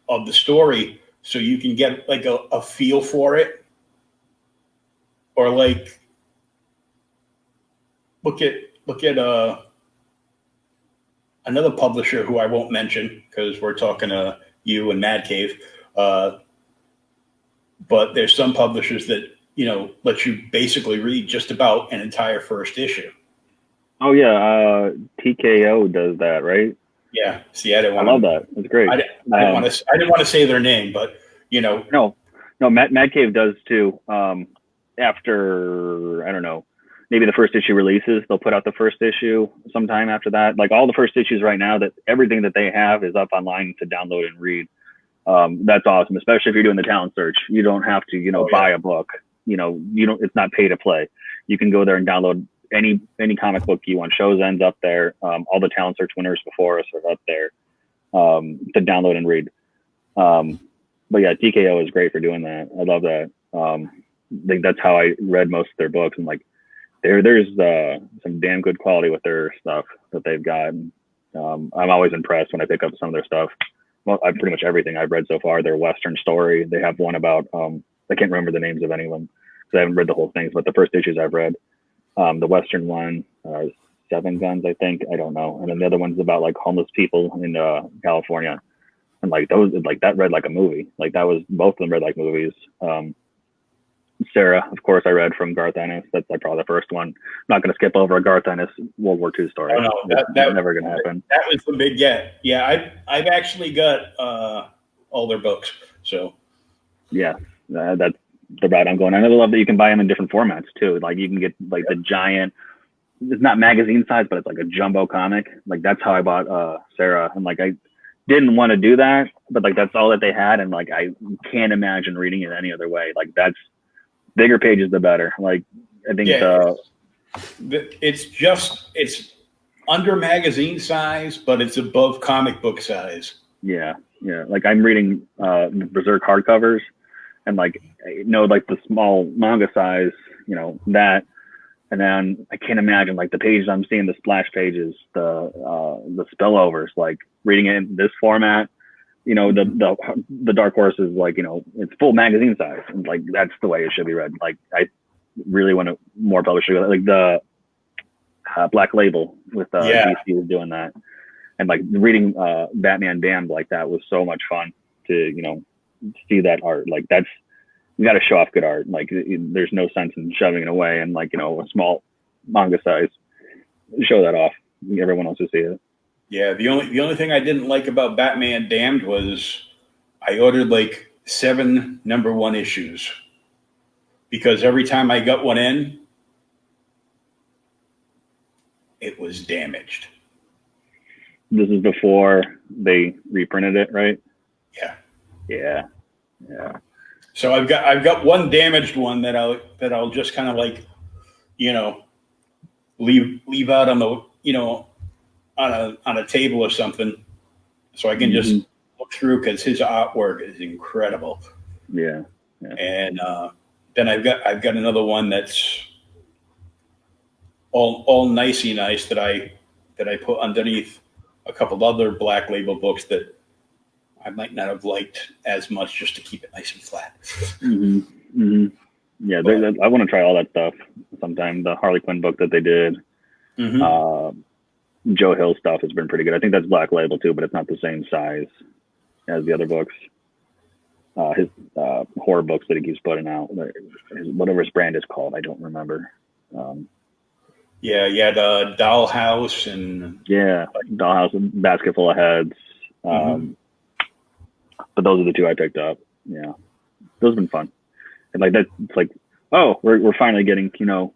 of the story, so you can get a feel for it. Or look at another publisher who I won't mention, because we're talking to you and Mad Cave. But there's some publishers that, let you basically read just about an entire first issue. Oh yeah. TKO does that, right? Yeah. See, I love that. It's great. I didn't want to say their name, but No, Mad Cave does too. After, I don't know, maybe the first issue releases, they'll put out the first issue sometime after that. Like, all the first issues right now, that everything that they have is up online to download and read. That's awesome, especially if you're doing the talent search. You don't have to, buy a book. It's not pay to play. You can go there and download any comic book you want. Show's End's up there. All the talent search winners before us are up there to download and read. But yeah, TKO is great for doing that. I love that. I think that's how I read most of their books. And there's some damn good quality with their stuff that they've got. I'm always impressed when I pick up some of their stuff. Well, pretty much everything I've read so far. Their Western story. They have one about I can't remember the names of any of them because I haven't read the whole thing. But the first issues I've read, the Western one, 7 Guns, I think. I don't know. And then the other one's about homeless people in California. And those, that read like a movie. That was, both of them read like movies. Sarah, of course, I read from Garth Ennis. That's probably the first one. I'm not going to skip over a Garth Ennis World War II story. Oh, no, that's never going to happen. That was the big get. Yeah, I've actually got all their books. So yeah, that's the route I'm going. I love that you can buy them in different formats too. You can get the giant. It's not magazine size, but it's like a jumbo comic. That's how I bought Sarah, and I didn't want to do that, but that's all that they had, and I can't imagine reading it any other way. That's bigger pages, the better. I think it's under magazine size, but it's above comic book size. Yeah. I'm reading Berserk hardcovers, and the small manga size, that. And then I can't imagine the pages I'm seeing, the splash pages, the spillovers, reading it in this format. The Dark Horse is it's full magazine size, and that's the way it should be read. I really want to more publishers the Black Label with DC was doing that, and reading Batman Damned that was so much fun to see that art. That's, you got to show off good art. There's no sense in shoving it away, and a small manga size, show that off. Everyone else will see it. Yeah, the only thing I didn't like about Batman Damned was I ordered 7 #1 issues, because every time I got one in, it was damaged. This is before they reprinted it, right? Yeah. Yeah. So I've got one damaged one that I'll just kind of leave out on the on a table or something, so I can just look through, because his artwork is incredible. Yeah. And then I've got another one that's all nicey nice that I put underneath a couple other Black Label books that I might not have liked as much, just to keep it nice and flat. Yeah, I want to try all that stuff sometime. The Harley Quinn book that they did, Joe Hill stuff has been pretty good. I think that's Black Label too, but it's not the same size as the other books. His horror books that he keeps putting out, whatever his brand is called, I don't remember. Yeah, you had Dollhouse and Dollhouse, and Basket Full of Heads. But those are the two I picked up. Yeah, those have been fun. And like that, it's like, oh, we're finally getting, you know,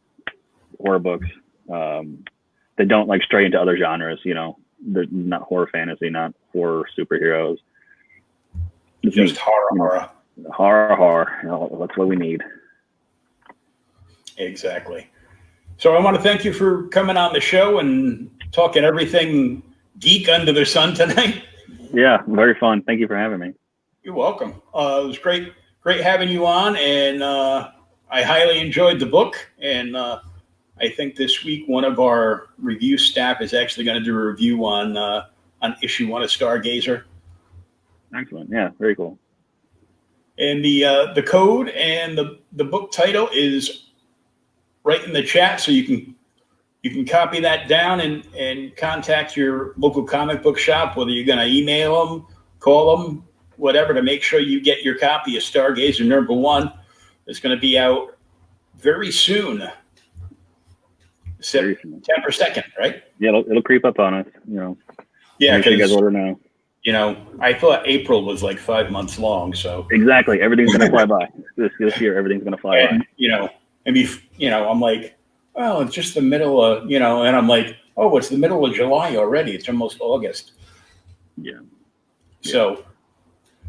horror books. They don't like stray into other genres, you know. They're not horror fantasy, not horror superheroes. It's just horror. Horror. You know, that's what we need. Exactly. So I want to thank you for coming on the show and talking everything geek under the sun tonight. Yeah, very fun. Thank you for having me. You're welcome. It was great having you on, and I highly enjoyed the book. And I think this week one of our review staff is actually going to do a review on issue 1 of Stargazer. Excellent. Yeah, very cool. And the code and the book title is right in the chat, so you can copy that down and contact your local comic book shop, whether you're going to email them, call them, whatever, to make sure you get your copy of Stargazer #1. It's going to be out very soon. September 2nd, right? Yeah, it'll creep up on us, you know. Yeah, make sure you guys order now. You know, I thought April was like 5 months long, so exactly, everything's gonna fly by this year. Everything's gonna fly by. You know, I'm like, well, it's just the middle of, you know, and I'm like, oh, it's the middle of July already. It's almost August. Yeah. So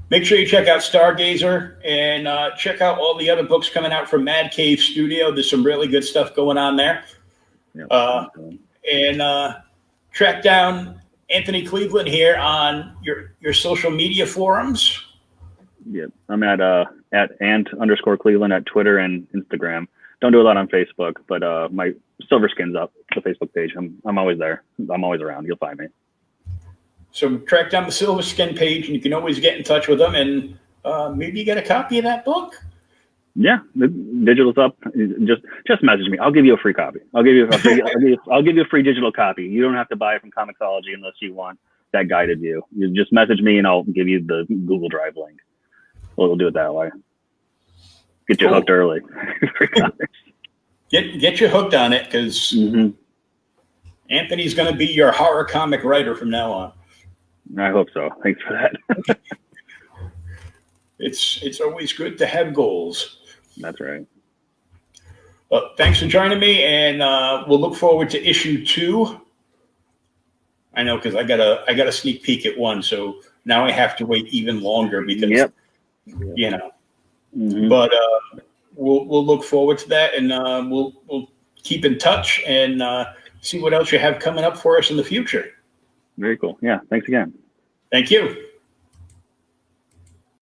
make sure you check out Stargazer and check out all the other books coming out from Mad Cave Studio. There's some really good stuff going on there. Yeah. And track down Anthony Cleveland here on your social media forums. Yeah, I'm at @ant_Cleveland at Twitter and Instagram. Don't do a lot on Facebook, but my Silver Skin's up, the Facebook page. I'm always there. I'm always around. You'll find me. So track down the Silver Skin page, and you can always get in touch with them, and maybe get a copy of that book. Yeah, the digital's up. Just message me. I'll give you a free copy. I'll give you a free digital copy. You don't have to buy it from Comixology unless you want that guided view. You just message me, and I'll give you the Google Drive link. We'll do it that way. Get you hooked early. Get you hooked on it, because Anthony's going to be your horror comic writer from now on. I hope so. Thanks for that. It's always good to have goals. That's right. Well, thanks for joining me, and we'll look forward to issue 2. I know, because I got a sneak peek at 1, so now I have to wait even longer because you know. But we'll look forward to that, and we'll keep in touch and see what else you have coming up for us in the future. Very cool. Yeah. Thanks again. Thank you.